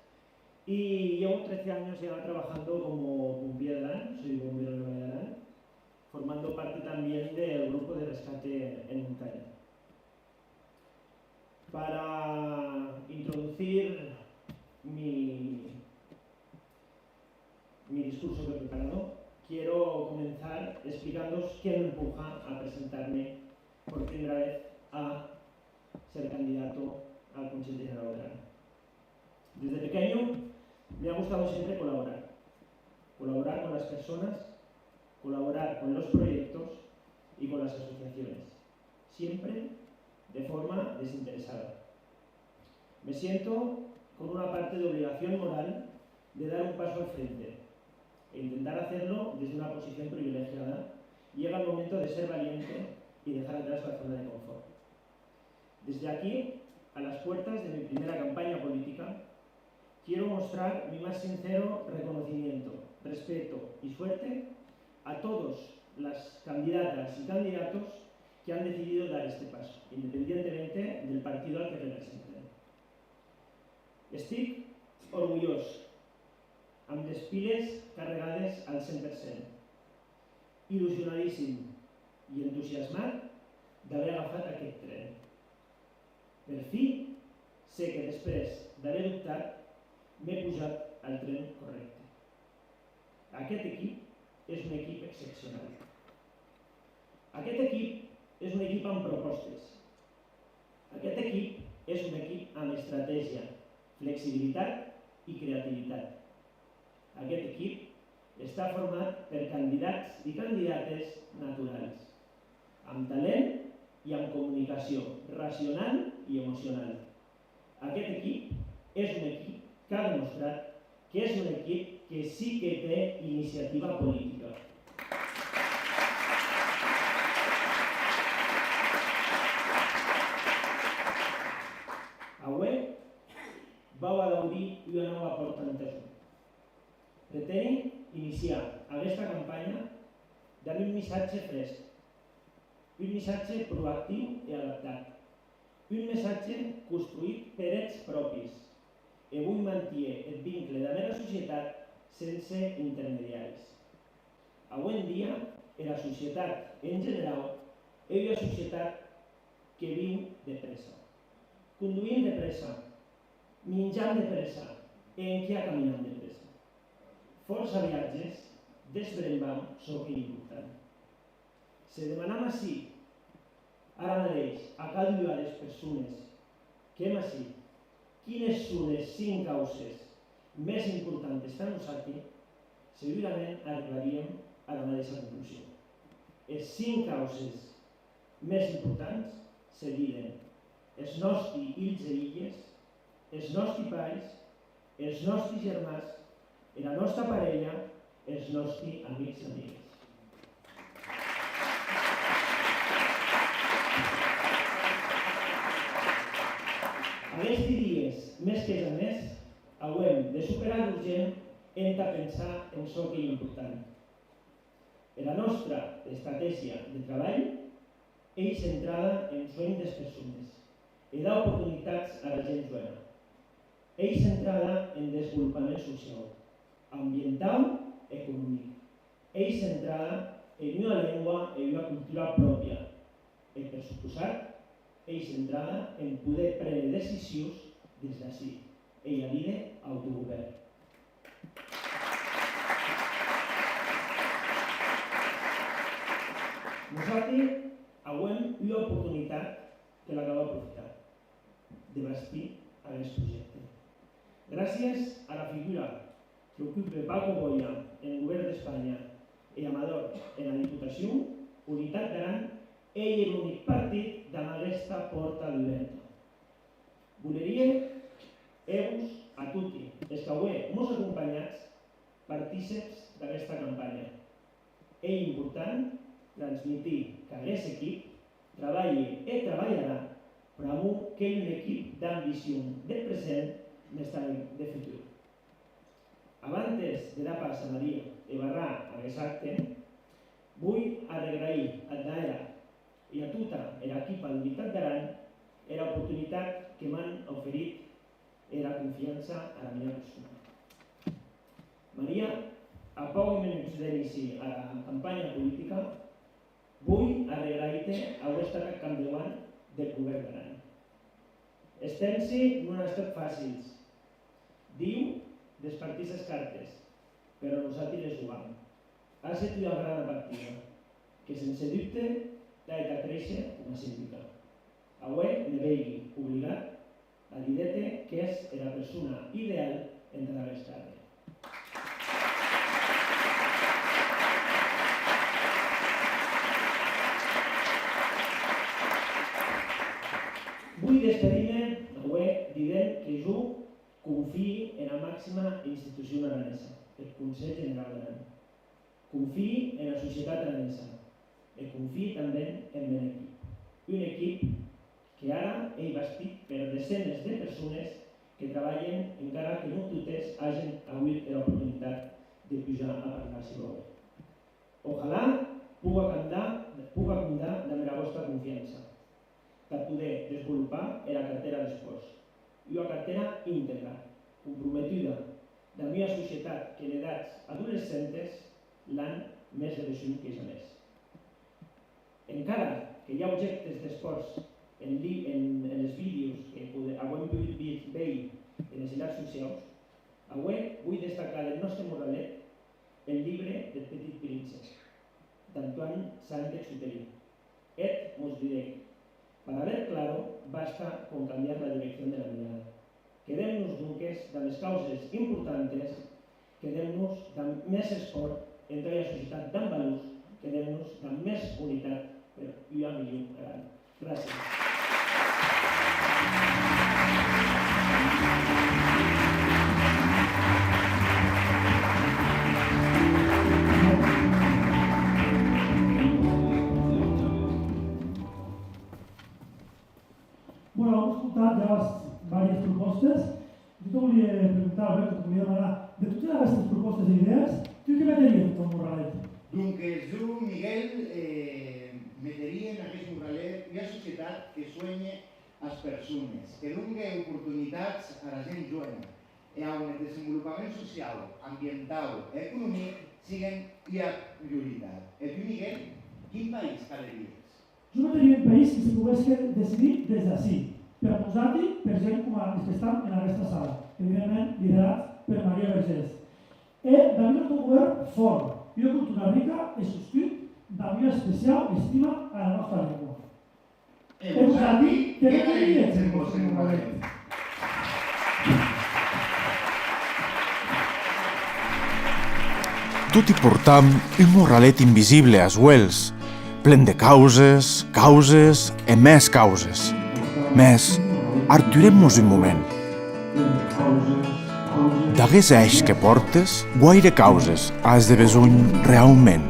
Y llevo 13 años ya trabajando como bombiero de Arán, soy bombero de Valle de Arán, formando parte también del grupo de rescate en montaña. Para introducir mi discurso que he preparado, quiero comenzar explicándoos qué me empuja a presentarme por primera vez a ser candidato al Consell General de Arán. Desde pequeño me ha gustado siempre colaborar con las personas, colaborar con los proyectos y con las asociaciones, siempre de forma desinteresada. Me siento con una parte de obligación moral de dar un paso al frente e intentar hacerlo desde una posición privilegiada. Llega el momento de ser valiente y dejar atrás la zona de confort. Desde aquí, a las puertas de mi primera campaña política, quiero mostrar mi más sincero reconocimiento, respeto y suerte a todas las candidatas y candidatos que han decidido dar este paso, independientemente del partido al que representen. Estic orgullós, amb les piles carregades al 100%, il·lusionadíssim i entusiasmat d'haver agafat aquest tren. Per fi, sé que després d'haver dubtat, m'he pujat al tren correcte. Aquest equip és un equip excepcional. Aquest equip és un equip amb propostes. Aquest equip és un equip amb estratègia, flexibilitat i creativitat. Aquest equip està format per candidats i candidates naturals, amb talent i amb comunicació racional i emocional. Aquest equip és un equip que ha demostrat que és un equip que sí que té iniciativa política. vau a d'obrir una nova porta en Tesó. Pretenem iniciar aquesta campanya amb un missatge fresc, un missatge proactiu i adaptat, un missatge construït per ells propis i vull mantenir el vincle de la societat sense intermediaris. Avui en dia, la societat en general és una societat que viu de pressa, conduint de pressa, menjant de pressa i encara caminant de pressa. Força viatges, desbrembam sobre el important. Se demanam així, ara mateix, a cada una de les persones que hem així, quines són les 5 causes més importants per nosaltres, segurament arribaríem a la mateixa conclusió. Les 5 causes més importants serien els nostres fills i filles, els nostres pares, els nostres germans, la nostra parella, els nostres amics i amigues. Aquests dies, més que més, haurem de superar l'urgent, hem de pensar en això que és important. La nostra estratègia de treball és centrada en sueños de les persones i da oportunitats a la gent jove. És centrada en desenvolupament social, ambiental, econòmic. És centrada en una llengua i una cultura pròpia. I, per suposat, és centrada en poder prendre decisions des d'ací. Ella diu autogovern. Nosaltres avui una oportunitat que l'acabo d'aprofitar, de bastir aquest projecte. Gràcies a la figura que ocupa Paco Boya en el govern d'Espanya i Amador en la Diputació, Unitat d'Aran ell és l'únic partit d'aquesta porta oberta. Voleria a tutti els que avui ens acompanyats partíceps d'aquesta campanya. És important transmetre que aquest equip treballa i treballarà per a que és un equip d'ambició de present i de futur. Abans de dar pas a Maria i barrar aquest acte, vull agrair a Daera i a tota l'equip de l'Unitat d'Aran l'oportunitat que m'han oferit i la confiança a la meva persona. Maria, a pocs minuts d'inici a la campanya política, vull agrair-te haver estat al capdavant del govern d'Aran. Els temps no han estat fàcils. Diu despartir les cartes, però nosaltres les jugam. Ha estat una gran partida, que sense dubte l'ha de créixer com a síndica. Avui me vegi obligat a dir-te que és la persona ideal entre les cartes. Vull despedir-me avui dient que jo confio en la màxima institució aranesa, el Consell General d'Aran. Confio en la societat aranesa i confio també en el equip. Un equip que ara he bastit per desenes de persones que treballen encara que no totes hagin avui l'oportunitat de pujar a parlar sobre avui. Ojalà puga comptar amb la vostra confiança per poder desenvolupar la cartera d'esports. I una cartera íntegra, comprometida, de la meva societat que en edats adolescents l'han més de 25 que és a més. Encara que hi ha objectes d'esports en els vídeos que avui hem pogut veure en les xarxes socials, avui vull destacar del nostre moralet el llibre del Petit Príncep, d'Antoine Saint-Exupéry. Et mos diré, para ver claro, basta con cambiar la dirección de la mirada. Quedem-nos dunques de les causes importants, quedem-nos de més esport entre la societat d'en valors, quedem-nos de més unitat per una millor Aran. Gràcies. Bueno, hemos escuchado ya varias propuestas. Jo te volia preguntar, Alberto, te volia demanar, de totes aquestes propostes i idees, tu què metries en ton murralet? Doncs jo, Miguel, metria en aquest murralet una societat que sueñe les persones, que doni oportunitats a la gent jove, on el desenvolupament social, ambiental i econòmic siguin una prioritat. I tu, Miguel, quin país quedaries? Jo metria un país que se pogués decidir des d'ací, per posar-hi per gent com els que estan en aquesta sala, evidentment liderats per Maria Vergés. Davant d'un govern fort i una cultura rica i substitut d'una especial estima a la nostra llengua. Posar-hi què quedaries en vostre murralet? Tot hi portam un murralet invisible als Wells, plen de causes, causes i més causes. Més, arturem-nos un moment. D'aguest eix que portes, guaire causes has de besuny realment.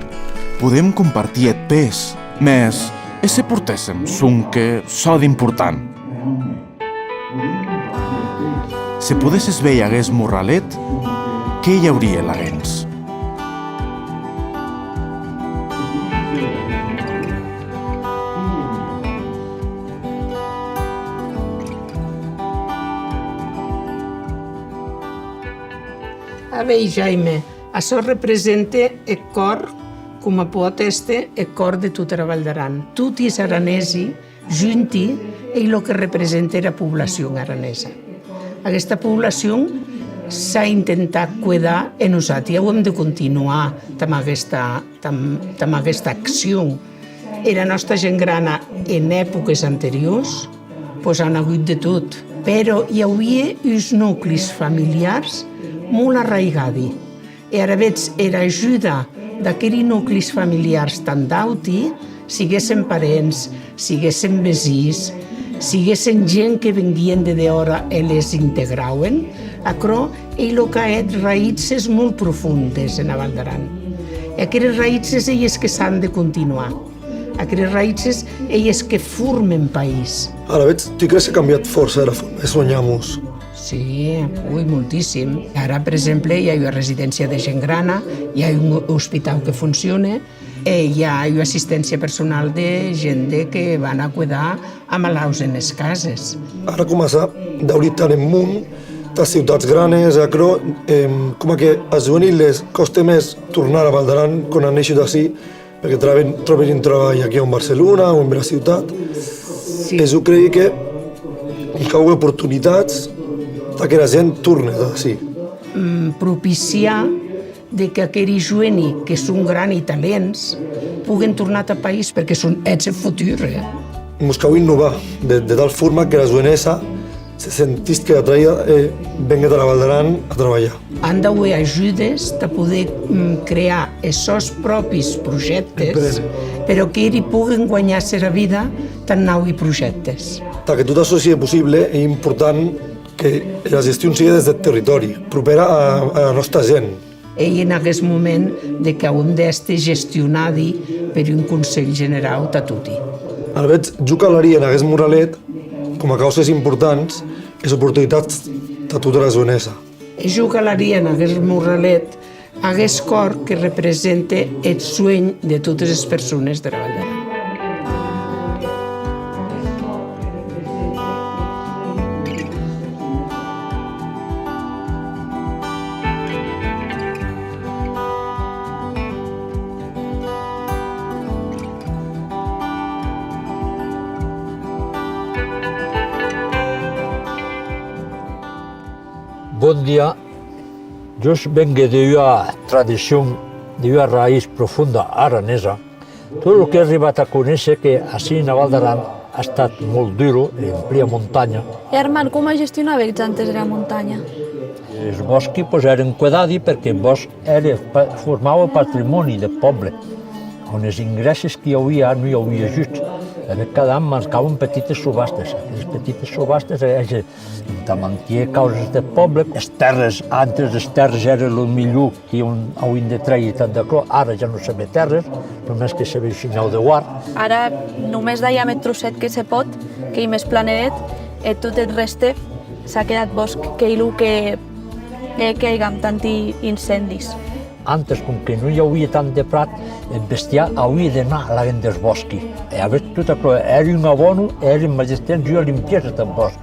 Podem compartir et pes, més, e se portéssim sonque so d'important. Se podesses veure aguest murralet, què hi hauria laguens? A veure, Jaime, això representa el cor, com a pot este, el cor de tota la Val d'Aran. Tot és aranesi, junti, i el que representa la població aranesa. Aquesta població s'ha intentat cuidar i nosaltres ho hem de continuar amb aquesta acció. I la nostra gent grana en èpoques anteriors han hagut de tot, però hi havia uns nuclis familiars molt arraigadi. I ara veig l'ajuda d'aquells nuclis familiars tan d'auti, siguessin parents, siguessin vesins, siguessin gent que venien de d'hora i les integraven, però el que ha raïtses molt profundes en la Val d'Aran. I aquestes raïtses elles que s'han de continuar. Aquestes raïtses elles que formen país. Ara veig, tu creus que ha canviat força la forma de soñar-nos? Sí, moltíssim. Ara, per exemple, hi ha una residència de gent grana, hi ha un hospital que funciona, hi ha una assistència personal de gent que van a cuidar a malalts en les cases. Ara comença d'ahorita en munt, de ciutats granes, com que als juvenils costa més tornar a Val d'Aran quan han eixit d'ací, perquè troben un treball aquí a Barcelona o en la ciutat. I jo crec que hi ha oportunitats que la gent torni d'ací. Propiciar que aquells joves que són grans i talents puguen tornar al país perquè són el futur. Ens cal innovar de tal forma que la jovenesa se sentís que atraïda venga de la Val d'Aran a treballar. Han d'haver ajudes de poder crear els seus propis projectes, però que ells puguen guanyar-se la vida tan nous projectes. Perquè tot això sigui possible, és important que la gestió sigui des del territori, propera a la nostra gent. I en aquest moment que hem d'estar gestionats per un Consell General de tutti. Ara veig, jo calaria en aquest muralet, com a causes importants, les oportunitats de tota la jovenesa. Jo calaria en aquest muralet aquest cor que representa el sueño de totes les persones de la Val d'Aran. Bon dia. Jo vengo d'una tradició, d'una raïs profunda aranesa. Tot el que he arribat a conèixer que així a Val d'Aran ha estat molt dur, en plena muntanya. Herman, com gestionaves antes de la muntanya? Els boscos eren cuidats perquè el bosc formava patrimoni del poble. On els ingressos que hi havia no hi havia ajuts. Cada any marcaven petites subhastes. Les petites subhastes de mantenir causes del poble. Les terres, antes les terres eren el millor que havien de treure tant de clor. Ara ja no se ve terres, només que se ve xineu de guard. Ara només d'allà met trosset que se pot, que hi més planeret, i tot el reste s'ha quedat bosc que il·lu que hi ha tant incendis. Antes, com que no hi havia tant de prat, el bestiar hauria d'anar a la gent dels boscs. I a veure, tot això era un abono, era un majestat i una limpiesa del bosc.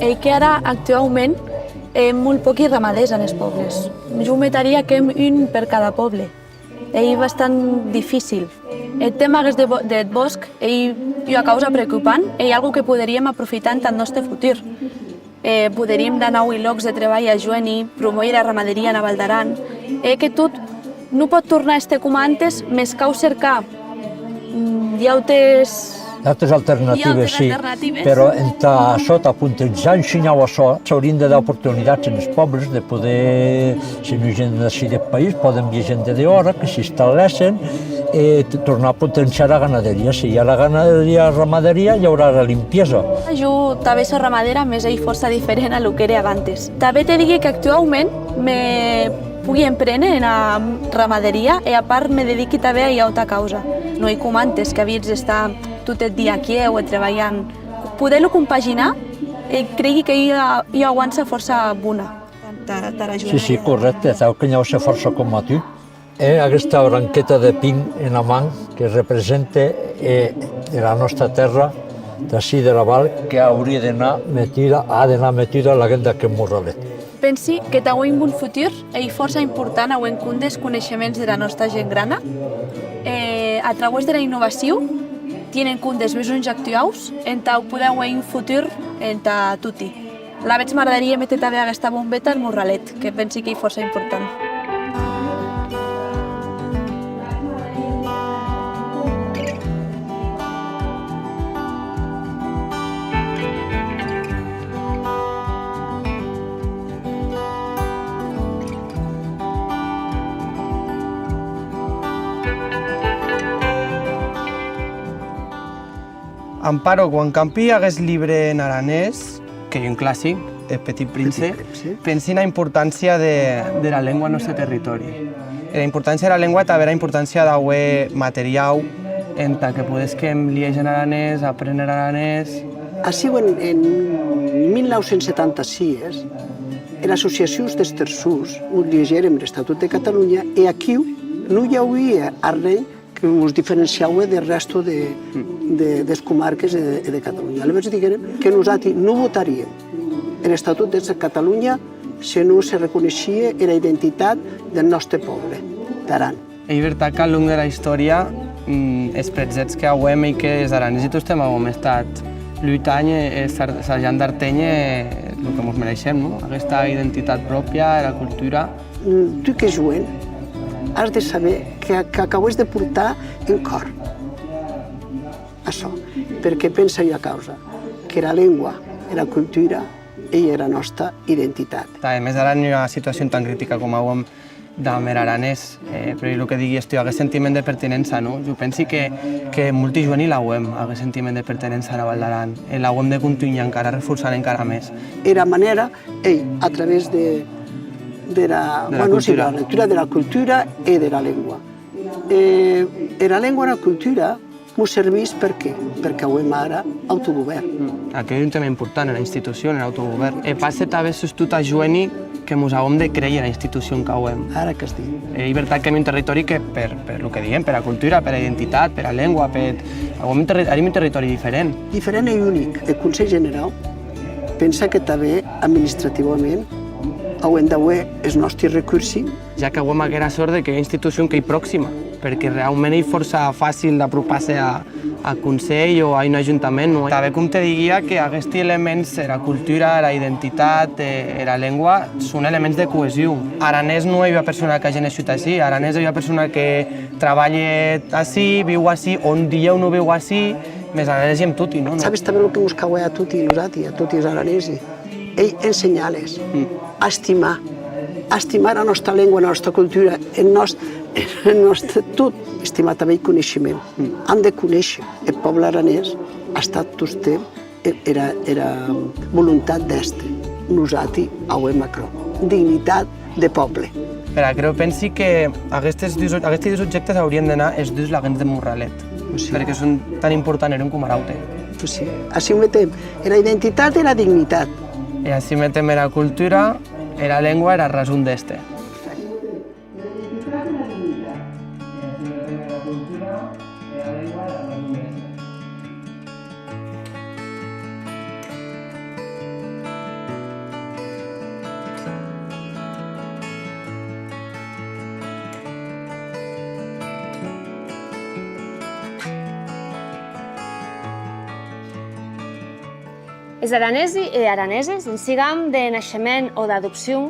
I que ara, actualment, molt pocs ramaders en els pobles. Jo metria que un per cada poble. És bastant difícil. El tema del bosc és una causa preocupant i és una que podríem aprofitar en el nostre futur. Podríem donar llocs de treball a Joeni, promoure la ramaderia a Val d'Aran, que tot no pot tornar a estar com antes, més cal cercar altres alternatives, sí, però sota puntualitzar i ensenyar això, s'haurien de dar oportunitats en els pobles de poder, si no hi ha gent d'ací del país, poden vir gent de d'hora, que s'instal·lessen, tornar a potenciar la ganaderia. Si hi ha la ganaderia i la ramaderia, hi haurà la limpiesa. Jo també soc ramadera, més és força diferent a lo que era abans. També te digui que actualment me pugui emprendre en la ramaderia i a part me dediqui també a altra causa. No hi com antes, que havies d'estar tot el dia aquí o treballant. Poder-lo compaginar, cregui que hi ha aguança força bona. Sí, correcte, sabeu que hi ha força com a tu. Aquesta branqueta de pin en la mà que representa de la nostra terra, d'ací de la Val, que hauria d'anar metida a la gent d'aquest morralet. Pensi que també en un futur és força important avui els coneixements de la nostra gent grana. A través de la innovació, tenen compte els besons actuals, en tal poder haver un futur en tutti. La veig m'agradaria metre també aquesta bombeta al morralet, que pensi que és força important. Amparo, quan Campi hagués llibre en aranès, que hi ha un clàssic, El Petit Prince, pensi en la importància de la llengua al nostre territori. La importància de la llengua també la importància d'haver material en que podem llegir en aranès, aprendre aranès. Així, en 1976, l'associació dels terços llegirem l'Estatut de Catalunya i aquí no hi havia res que ens diferenciava del resto de les comarques de Catalunya. Llavors diguem que nosaltres no votaríem l'Estatut de Catalunya si no se reconeixia la identitat del nostre poble, d'Aran. És veritat que al llarg de la història els pretzets que hem i que els aranesos també hem estat lluitant la gent d'Arteny el que ens mereixem, aquesta identitat pròpia, la cultura. Tu que és joven, has de saber que acabes de portar en cor això, perquè pensa jo a causa que la llengua i la cultura és la nostra identitat. A més, ara no hi ha una situació tan crítica com hem d'Amer aranès, però el que digui és que hi ha sentiment de pertinença, no? Jo penso que molti juvenil l'hem, aquest sentiment de pertinença a la Val d'Aran, l'hem de continuar encara, reforçar encara més. Era manera, a través de la lectura de la cultura i de la llengua. La llengua i la cultura ens serveix per què? Perquè hem ara autogovern. Aquest és un tema important, la institució, l'autogovern. Passa també tot a juvenil que ens hem de creure la institució en què hem. Ara que es diu. És veritat que hem un territori que, per el que diem, per la cultura, per la identitat, per la llengua, tenim un territori diferent. Diferent i únic. El Consell General pensa que també administrativament haurem d'haver els nostres recursos. Ja que hem aquesta sort que hi ha institució que és pròxima, perquè realment és força fàcil d'apropar-se a Consell o a un ajuntament. També com te diria que aquests elements, la cultura, la identitat, la llengua, són elements de cohesió. Aranès no hi ha persona que hagi nascut així, aranès hi ha persona que treballa així, viu així, on dia no viu així, més aranès i amb tutti, no? Sabes també el que ens cau a tutti nosaltres, a tutti els aranesos? Ensenyar-les a estimar la nostra llengua, la nostra cultura, el nostre tot, estimar també el coneixement. Han de conèixer. El poble aranès ha estat tot temps, era voluntat d'estre. Nosaltres hem acrò. Dignitat de poble. Però pensi que aquests dos objectes haurien d'anar els dos la gent de Morralet, perquè són tan importants com a l'altre. Sí, així ho metem. La identitat i la dignitat. i així metem la cultura i la llengua era resum d'este. Els aranesi e araneses, en sigam de naixement o d'adopció,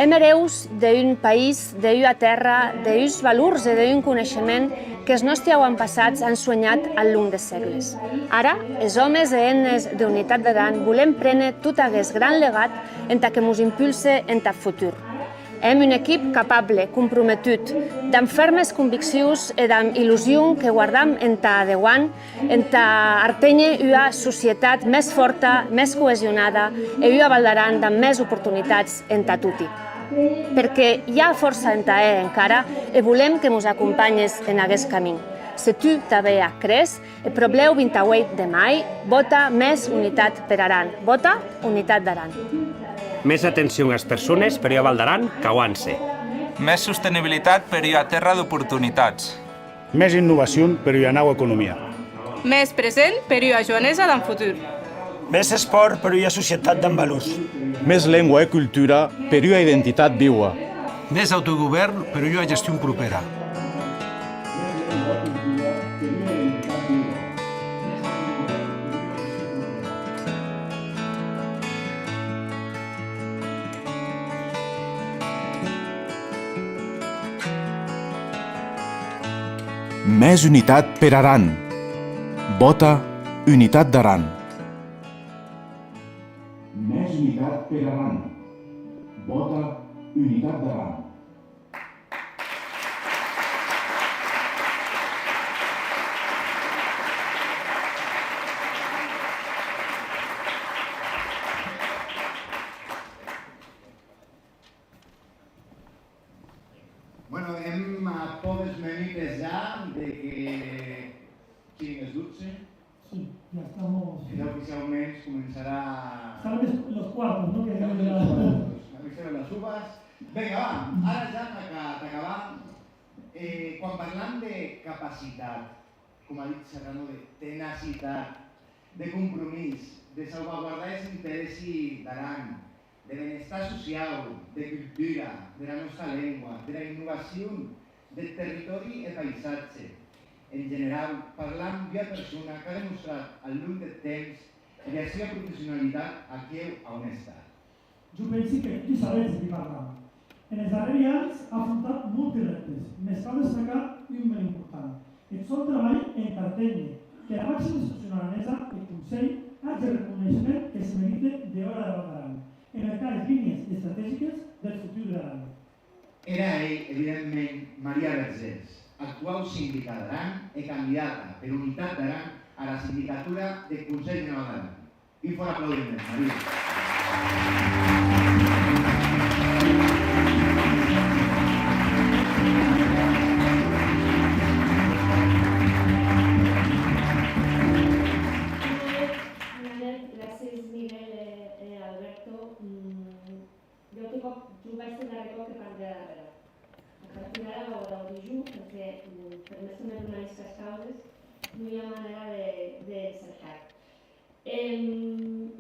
hem hereus d'un país, d'una terra, d'uns valors i d'un coneixement que els nostres avantpassats han soñat al llarg de segles. Ara, els homes i enes d'Unitat d'Aran volem prendre tot aquest gran legat en que ens impulse en el futur. Hem un equip capable, comprometut, amb fermes conviccions i amb il·lusió que guardam en endavant, en artenye una societat més forta, més cohesionada i una Val d'Aran amb més oportunitats en tutti. Perquè hi ha força en encara i volem que ens acompanyes en aquest camí. Si tu també creus, el probleu 28 de maig, vota més unitat per Aran. Vota Unitat d'Aran. Més atenció a les persones per a Val d'Aran que aguant-se. Més sostenibilitat per a terra d'oportunitats. Més innovació per a nova economia. Més present per a joanesa d'en futur. Més esport per a societat d'en valors. Més llengua i cultura per a identitat viva. Més autogovern per a gestió propera. Més unitat per Aran. Vota Unitat d'Aran. Més unitat per Aran. Vota Unitat d'Aran. Bueno, hem a poques minutos ya de que siguin els 12. Sí, ya estamos. Ya oficialmente comenzará. Están los cuartos, ¿no? Que avisar les uvas. Vinga, va, ara ja t'acabar. Quan parlam de capacitat, com ha dit Serrano, de tenacitat, de compromís, de salvaguardar els interessos d'Aran, de benestar social, de cultura, de la nostra llengua, de la innovació, del territori i paisatge. En general, parlant d'una persona que ha demostrat al llarg del temps la seva professionalitat aquí on està. Jo penso que tu sabeu de què parlam. En els darrers anys ha afrontat molts reptes. Més cal destacar un molt important. El sol treball en Tartenya, que la màxima institució aranesa, el Consell, ha de reconeixement que es merita d'hora de Val d'Aran, en el cas línies estratègiques del futur d'Aran. Era ell, evidentment, Maria Vergés, actual síndica d'Aran i candidata per Unitat d'Aran a la sindicatura del Consell General d'Aran. Un fort aplaudiment, Maria. Gràcies, Miguel i Alberto. Jo vaig tenir darrer cop que parli de darrere. A partir d'ara ho dijo perquè per més que m'he donat aquestes causes no hi ha manera de cercar. El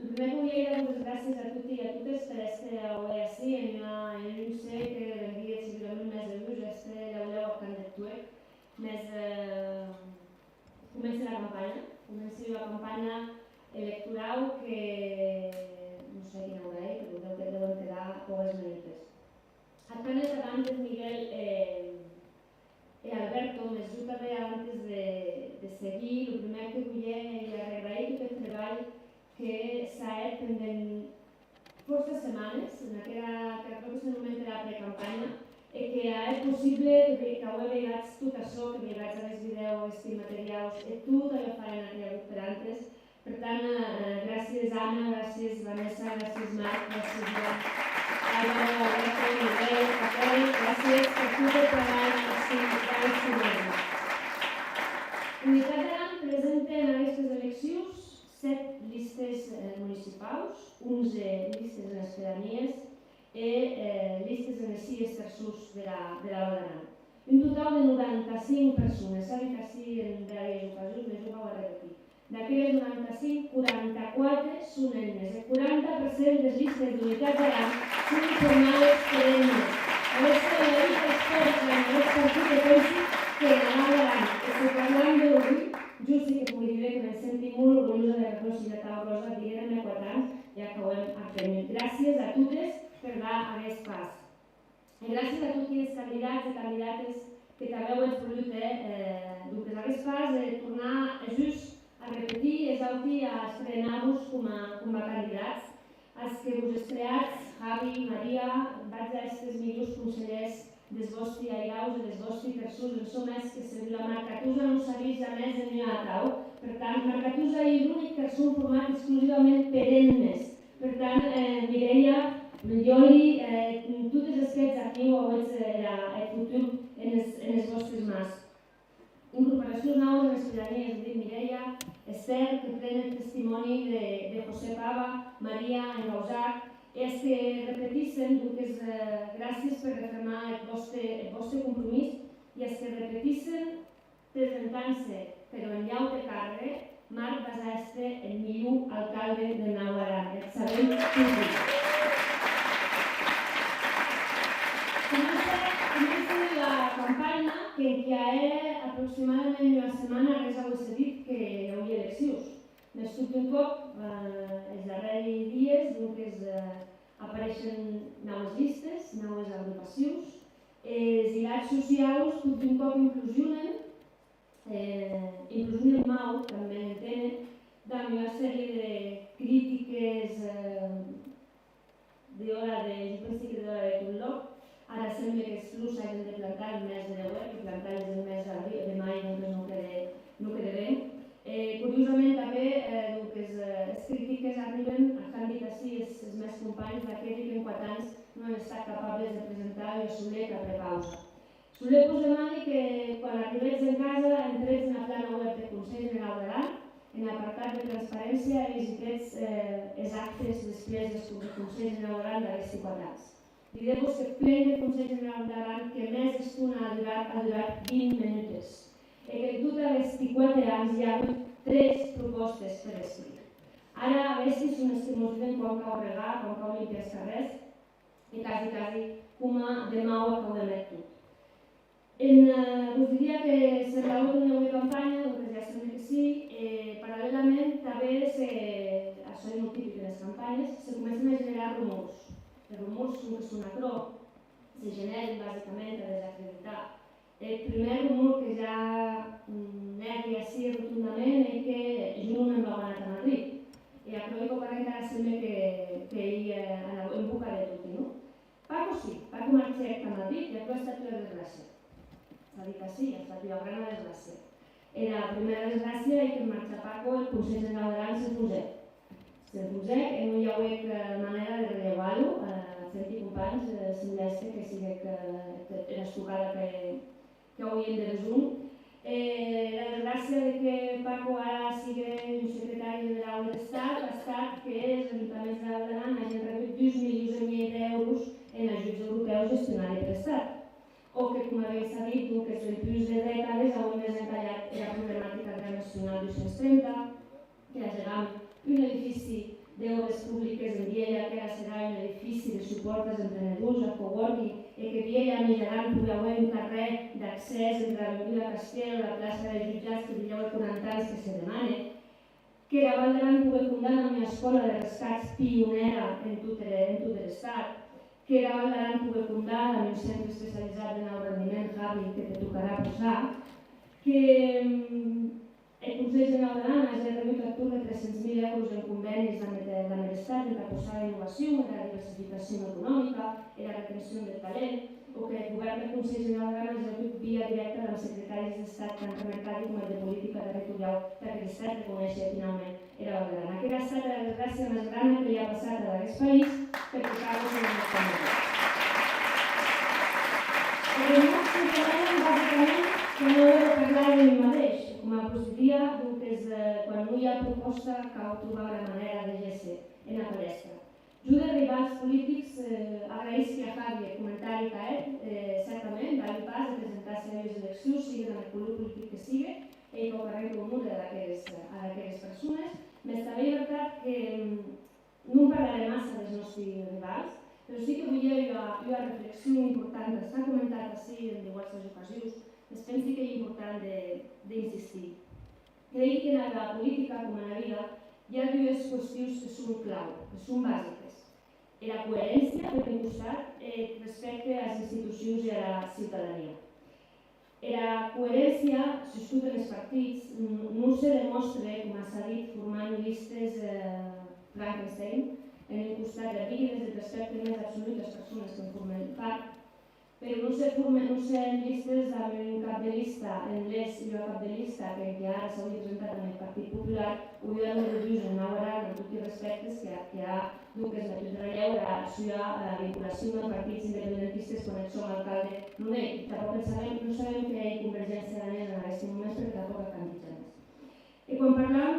primer que volia dir les gràcies a tots i a totes per estar avui així en un sé que vendria segurament més de vos, este l'haureu candidat més comença la campanya electoral que no sé quina hora però deuen quedar poques minuts. Apenas abans Miguel i Alberto, més jo també abans de seguir, el primer que volia era agrair tot el treball que s'ha fet pendent força setmanes, en aquella que crec que s'anomena la precampanya, i que ha estat possible que avui vegats tot això, que vegats els vídeos i materials, i tot allò farem aquell grup per altres. Per tant, gràcies Anna, gràcies Vanessa, gràcies Marc, gràcies Joan, Álvaro, Alberto, Miguel, Raquel, gràcies per tot el treball que esteu fent. Unitat d'Aran presenta en aquestes eleccions 7 llistes municipals. municipaus, 11 listes en les pedanies i listes en els 6 terços de la Val d'Aran. Un total de 95 persones, s'ha dit així en diverses ocasions, més ho vaig repetir. D'aquelles 95, 44 són nenes. El 40% de les llistes d'unitat d'Aran són formades per nenes. A veure si la vida es porta en aquest partit de pensi que la Val d'Aran, que se parlant d'avui, just sí que pugui dir que me senti molt orgullosa de reconèixer la Taula Rosa, diguem-me 4 anys, ja que ho hem aprenut. Gràcies a totes per dar aquest pas. I gràcies a tots els candidats i candidates que també heu pogut dur aquest pas de tornar just a repetir, exaltir, a estrenar-vos com a candidats. Els que us estreats, Javi, Maria, vaig a aquests millors consellers dels vostres airaus i dels vostres terços, en som els que serviu la Marcatusa, no s'ha vist a més de mi a la tau. Per tant, Marcatusa és l'únic terçó format exclusivament per ells. Per tant, Mireia, Joli, totes les que ets aquí ho veig el futur en les vostres mans. Incorporacions noves en les pedanies, dit Mireia, Esther, que pren el testimoni de José Pava, Maria, en Gausac, els que repeteixen, gràcies per refermar el vostre compromís, i els que repeteixen presentant-se, però en llau de càrrega, Marc Basastre, el millor alcalde de Nau Aran. El sabem tots. Comença la campanya que hi ha aproximadament una setmana res ho he dit que hi hauria eleccions. Més tot un cop, els darrers dies, apareixen noves llistes, noves agrupacions. Els hilats socials tot un cop inclusionen molt, també en tenen, amb una sèrie de crítiques d'hora de tot lloc. Ara sembla que els flux s'hagin de plantar el mes de deuet, que plantar-les el mes de mai no queda bé. Curiosament també les crítiques arriben, han dit així els meus companys, d'aquest que en 4 anys no han estat capables de presentar i assolir cap prepausa. Soler us demani que quan arribeu en casa entrez en la plana web del Consell General d'Aran, en l'apartat de transparència i visiteu els actes després del Consell General d'Aran d'aquests 4 anys. Direu-vos que ple del Consell General d'Aran que més d'estona ha durat 20 minuts. I que en totes les 4 anys hi ha hagut 3 propostes per escrit. Ara, a veure si són els que ens diuen quan cau regar, quan cau limpiar els carrers, i quasi com demà ho acabem tot. Us diria que serà una nova campanya, doncs ja sembla que sí. Paral·lelament, també, això és molt típic en les campanyes, se comencen a generar rumors. Els rumors són un acrò, se generen bàsicament a desacreditar. El primer rumor que ja negui així rotundament és que jo no m'ha anat a Madrid. I a Crònico 40 ara sembla que ell en boca de tot, no? Paco sí, Paco marxa a Madrid i això ha estat una desgràcia. S'ha dit així, ha estat una gran desgràcia. Era la primera desgràcia i que marxa Paco el Consell General d'Aran s'enfusec. S'enfusec i no hi ha manera de rellevar-ho. Senti companys, sembla que sigui l'estocada que hauríem de resum. La desgràcia que Paco ara sigui un secretari general de l'Estat ha estat que els ajuntaments de l'Aran hagin rebut 2.000.000 d'euros en ajuts europeus gestionats per l'Estat. O que, com havia sabut, que en plus de dècades avui desencallat la problemàtica de la Nacional 230, que engegam un edifici d'obres públiques en Viella, que ara serà un edifici de suport als emprenedors, a coworking, i que Viella migraran pugui haver un carrer d'accés entre la Vila Castell i la plaça de jutjats que dieu 40 anys que se demana, que la Val d'Aran pugui fundar una escola de rescats pionera en tot l'estat, que la Val d'Aran pugui fundar un centre especialitzat en el rendiment, Javi, que te tocarà posar, que el Consell General d'Aran hagi rebut a tour de 300.000 euros en convenis amb l'Estat per posar la innovació, la diversificació econòmica i la retenció del talent, o que el govern del Consell General d'Aran hagi rebut via directa dels secretaris d'Estat tant de Mercadi com de Política Territorial perquè l'Estat reconeixi finalment la Val d'Aran. Aquesta ha estat la desgràcia més gran que li ha passat a aquest país perquè acaba sent una família. Els remots que parlem bàsicament que no heu de parlar de mi mateix. Com a procedia, quan no hi avui a proposta cau trobar una manera de gésser en la palestra. Jo de rivals polítics agraïsc a Javi el comentari que certament va pas de presentar-se a les eleccions, sigui en el color polític que sigui, ell que ho carrega comú d'aquelles persones. Més també és veritat que no parlaré massa dels nostres rivals, però sí que vull dir una reflexió important, s'ha comentat així en diverses ocasions, es pensi que és important d'insistir. Crec que en la política, com en la vida, hi ha dues qüestions que són clau, que són bàsiques. La coherència, per un costat, respecte a les institucions i a la ciutadania. La coherència, sobretot en els partits, no se demostra, com s'ha dit, formant llistes Frankenstein, en un costat de víctimes del respecte més absolut a les persones que en formen part, però no se llistes amb un cap de llista en l'ES i un cap de llista que ara s'hauria presentat amb el Partit Popular, hauria de reduir en una hora amb tots els respectes que hi ha que es metut de relleu la vinculació amb partits independentistes quan ells som alcalde. Tampoc no sabem què hi ha Convergència Aranesa en aquest moment perquè tampoc ha canviat res. I quan parlam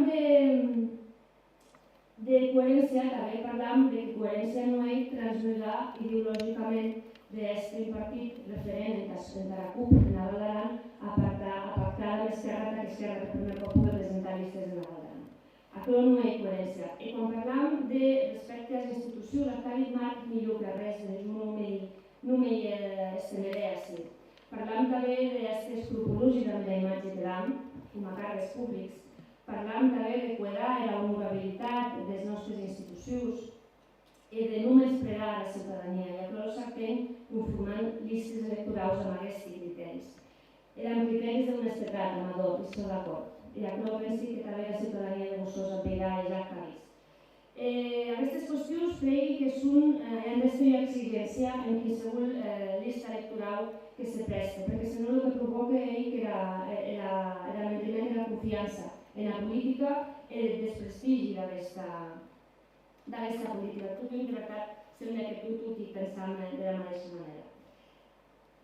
de coherència, també parlam de que coherència no és transmudar ideològicament d'un partit referent entre la CUP i la Val d'Aran a pactar amb Esquerra perquè Esquerra per primer cop pugui presentar llistes en la Val d'Aran. Això no hi ha coherència. I quan parlam de respecte a les institucions, el que ha dit Marc millor que res, no m'hi estendré així. Parlam també d'aquest escrupolós i de la imatge que dam com a càrrecs públics. Parlam també de cuidar la honorabilitat de les nostres institucions i de no menysprear la ciutadania. I això s'entén conformant llistes electorals amb aquests criteris. Eren criteris d'honestedat, amador, i estic d'acord. I això pensi que també la ciutadania de Bussosa pedirà i ja que ha vist. Aquestes qüestions crec que han de ser una exigència en qualsevol llista electoral que se preste, perquè si no el que provoca que el manteniment de la confiança en la política i el desprestigi d'aquesta política. Tot i en veritat sembla que tot i pensant de la mateixa manera.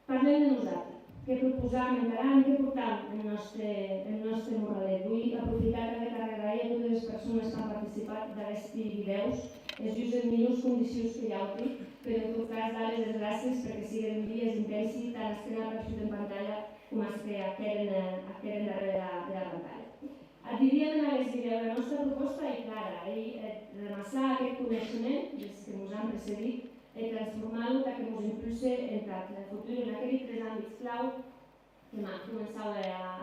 Parlem de nosaltres. Què proposam en Aran, què portam en el nostre morralet. Vull aprofitar també per agrair a totes les persones que han participat d'aquests vídeos. És just en millors condicions que hi ha avui, però en tot cas dar les gràcies perquè siguin dies intensos, tant els que han aparegut en pantalla com els que queden darrere de la pantalla. Et diríem en aquest vídeo, la nostra proposta és clara, és remassar aquest coneixement dels que ens han precedit i transformar-lo perquè ens impulsi en el futur en aquells tres àmbits clau que començau a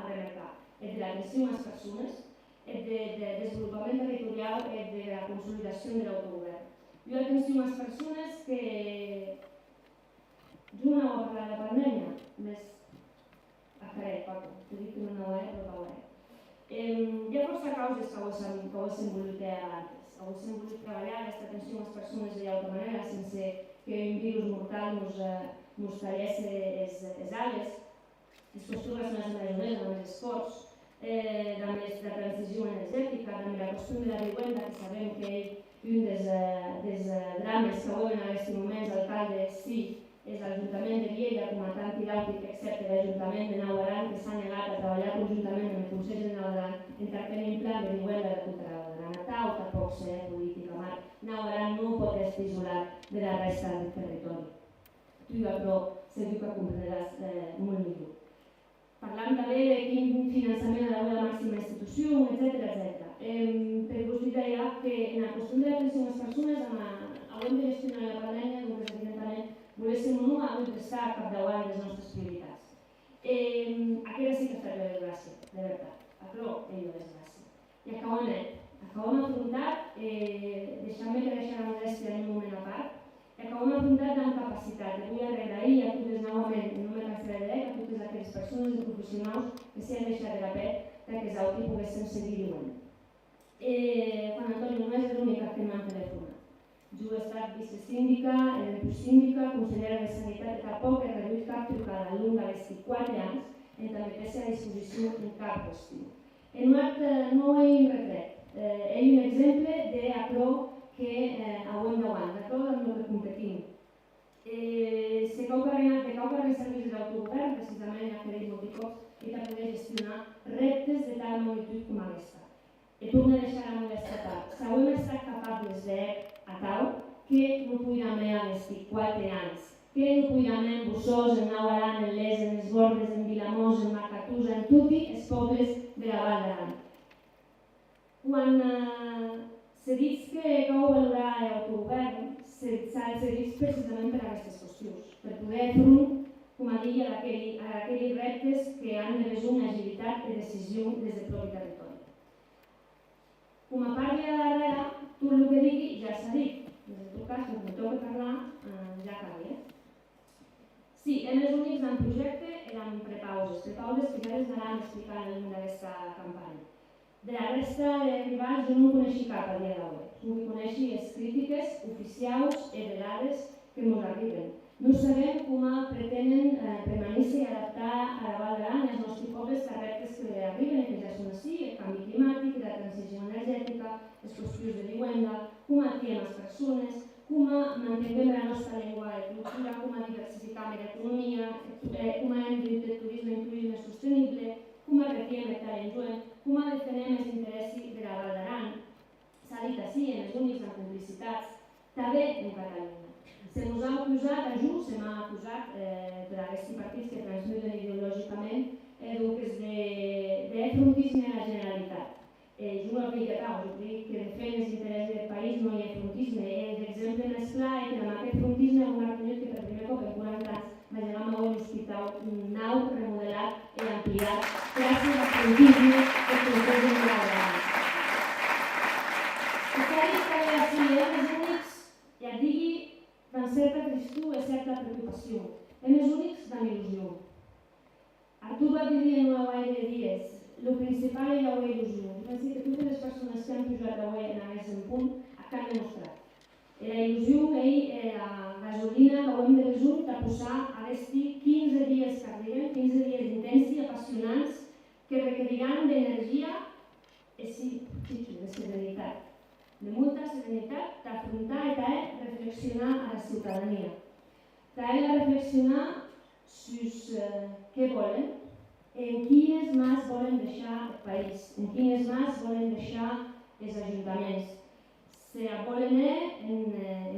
remarcar. El de l'atenció a les persones, el de desenvolupament territorial i el de la consolidació de l'autogovern. I l'atenció a les persones que jo no ho parlat de pandèmia, més a carrer, Paco, t'he dit que no ho era, però ho era. Hi ha força causes que ho hem volgut abans. Ho hem volgut treballar aquesta atenció a les persones d'altra manera, sense que un virus mortal ens tallés les ales, les qüestions relacionades amb la joves, amb els esports, amb la transició energètica, amb la qüestió de la vivienda, que sabem que un dels drames que veuen en aquests moments alcalde sí és l'Ajuntament de Viella, com a tant Tiràutic, excepte l'Ajuntament de Nau Aran, que s'ha negat a treballar conjuntament amb el Consell de Nau Aran en tractar un pla de vivienda de tota la Aran. Tal tampoc ser política, Marc. Nau Aran no pot estar isolat de la resta del territori. Tu, però, segur que comprendràs molt millor. Parlant també de quin finançament ha de la màxima institució, etc. Però us diria que en la qüestió de l'atenció a les persones, haurem de gestionar la pandèmia, com que evidentment voléssim no haver d'estar capdavant les nostres prioritats. Aquesta sí que ha estat la desgràcia, de veritat. Això és la desgràcia. I acabem afrontat, deixant-me que deixar la modèstia en un moment a part, acabem afrontat amb capacitat. Vull agrair a totes novament, no me cansaré de dir, a totes aquelles persones i professionals que s'han deixat de la pell perquè els autis poguessin seguir diuen. Juan Antonio no és l'única que m'han telefonat. Jo he estat vicesíndica, postsíndica, consellera de Sanitat, tampoc he rebut cap trucada al llarg d'aquests 4 anys en tant que a disposició en cap qüestió. En Marc no hi ha un retret, hi ha un exemple d'allò que hem davant, d'acord amb el que competim. Se cau carrer serveis de l'autogovern, precisament a fer molts cops, i que poder gestionar reptes de tal magnitud com aquesta. e torna a deixar amb l'estatal. S'hauem estat capables d'atau que no podíem estar 4 anys, que no podíem en Bussos, en Nauaran, en Les, en les Bordes, en Vilamós, en Macatusa, en tots els pobles de la Val d'Aran. Quan se diu que cal valorar l'autogovern, se diu precisament per aquestes qüestions, per poder fer front, com a dir, a aquells reptes que han de resum agilitat de decisió des del propi territori. Com a part de la darrera, tot el que digui ja s'ha dit. En el teu cas, quan em toca parlar, ja canvia. Sí, hem els únics en projecte eren prepauses que ja les anaran explicant en d'aquesta campanya. De la resta de rivals jo no coneixi cap a dia d'avui. No coneixi les crítiques oficials i velades que ens arriben. No sabem com pretenen permanèixer i adaptar a la Val d'Aran i als nostres pobles a reptes que arriben i que ja són així, el canvi climàtic, la transició energètica, les qüestions de vivenda, com atriem les persones, com mantenem la nostra llengua i cultura, com diversificar l'economia, com hem dit el turisme en turisme sostenible, com retiem el talent jovent, com defenem els interessos de la Val d'Aran. S'ha dit així, en els únics amb complicitats, també en Catalunya. Se ens ha acusat, a Junts, se m'ha acusat per aquests partits que transmeten ideològicament de frontisme a la Generalitat. Jo no dic que tal, jo dic que de fet els interessos del país no hi ha frontisme. L'exemple més clar és que amb aquest frontisme hi ha un argument que per primer cop en 40 anys va llegar a un hospital nou, remodelat i ampliat gràcies al frontisme que produeix en la Val. Està dit que així, els únics, ja et digui, amb certa tristor i certa preocupació. Hem els únics amb il·lusió. Artur va dir en una guaire de dies, el principal és la il·lusió. Jo penso que totes les persones que han pujat avui en aquest punt han demostrat. La il·lusió és la gasolina que hem de resum de posar a vestir 15 dies que arriben, 15 dies intensos i apassionants que requeriran d'energia i sí, de serenitat. De molta serenitat d'afrontar i de reflexionar a la ciutadania. De reflexionar sobre què volen, en quines mans volen deixar el país, en quines mans volen deixar els ajuntaments. Si volen en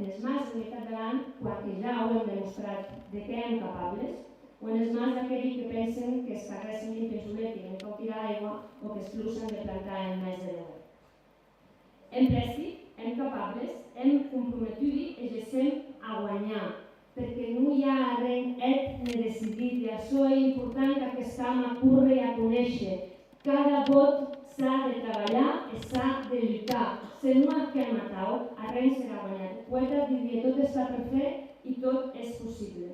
les mans de l'Unitat d'Aran, quan ja ho hem demostrat de què hem capables, o en les mans d'aquells que pensen que es carreguen l'impensulet i no pot tirar aigua o que es plusen de plantar en més de 10. Hem prestit, hem capables, hem comprometut i exercem a guanyar, perquè no hi ha res ni decidit i això és important que aquest home corri a conèixer. Cada vot s'ha de treballar i s'ha de lluitar. Si no fem a tau, a res serà guanyat. El poeta diria tot està per fer i tot és possible.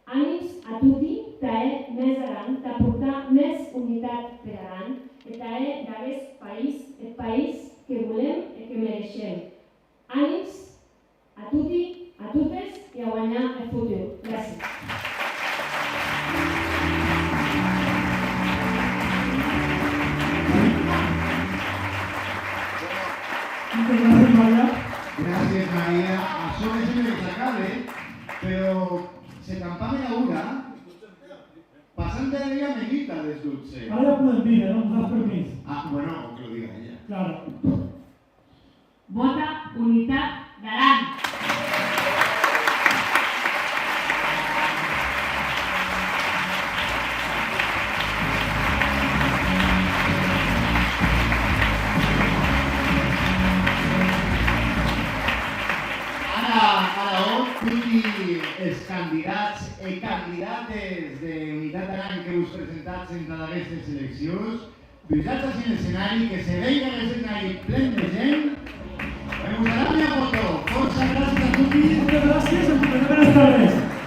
Ànims a tutti, que més Aran, de portar més unitat per Aran, i d'aquest país, el país que volem i que mereixem. Ànims a tutti, a totes i a guanyar el futur. Gràcies. Gràcies, Maria. Això és inexplicable, però se campaven a una passant de la amiguita des dulce. Ara ja podem dir, no? Us has permís. Bueno, que lo diga ella. Claro. Vota Unitat d'Aran. Els candidats i candidates d'Unitat d'Aran que us presentats en cada d'aquestes eleccions, posats així en l'escenari, que se veia l'escenari plen de gent, me gustaría mi foto. Força gràcies a tots. Moltes gràcies i buenas tardes.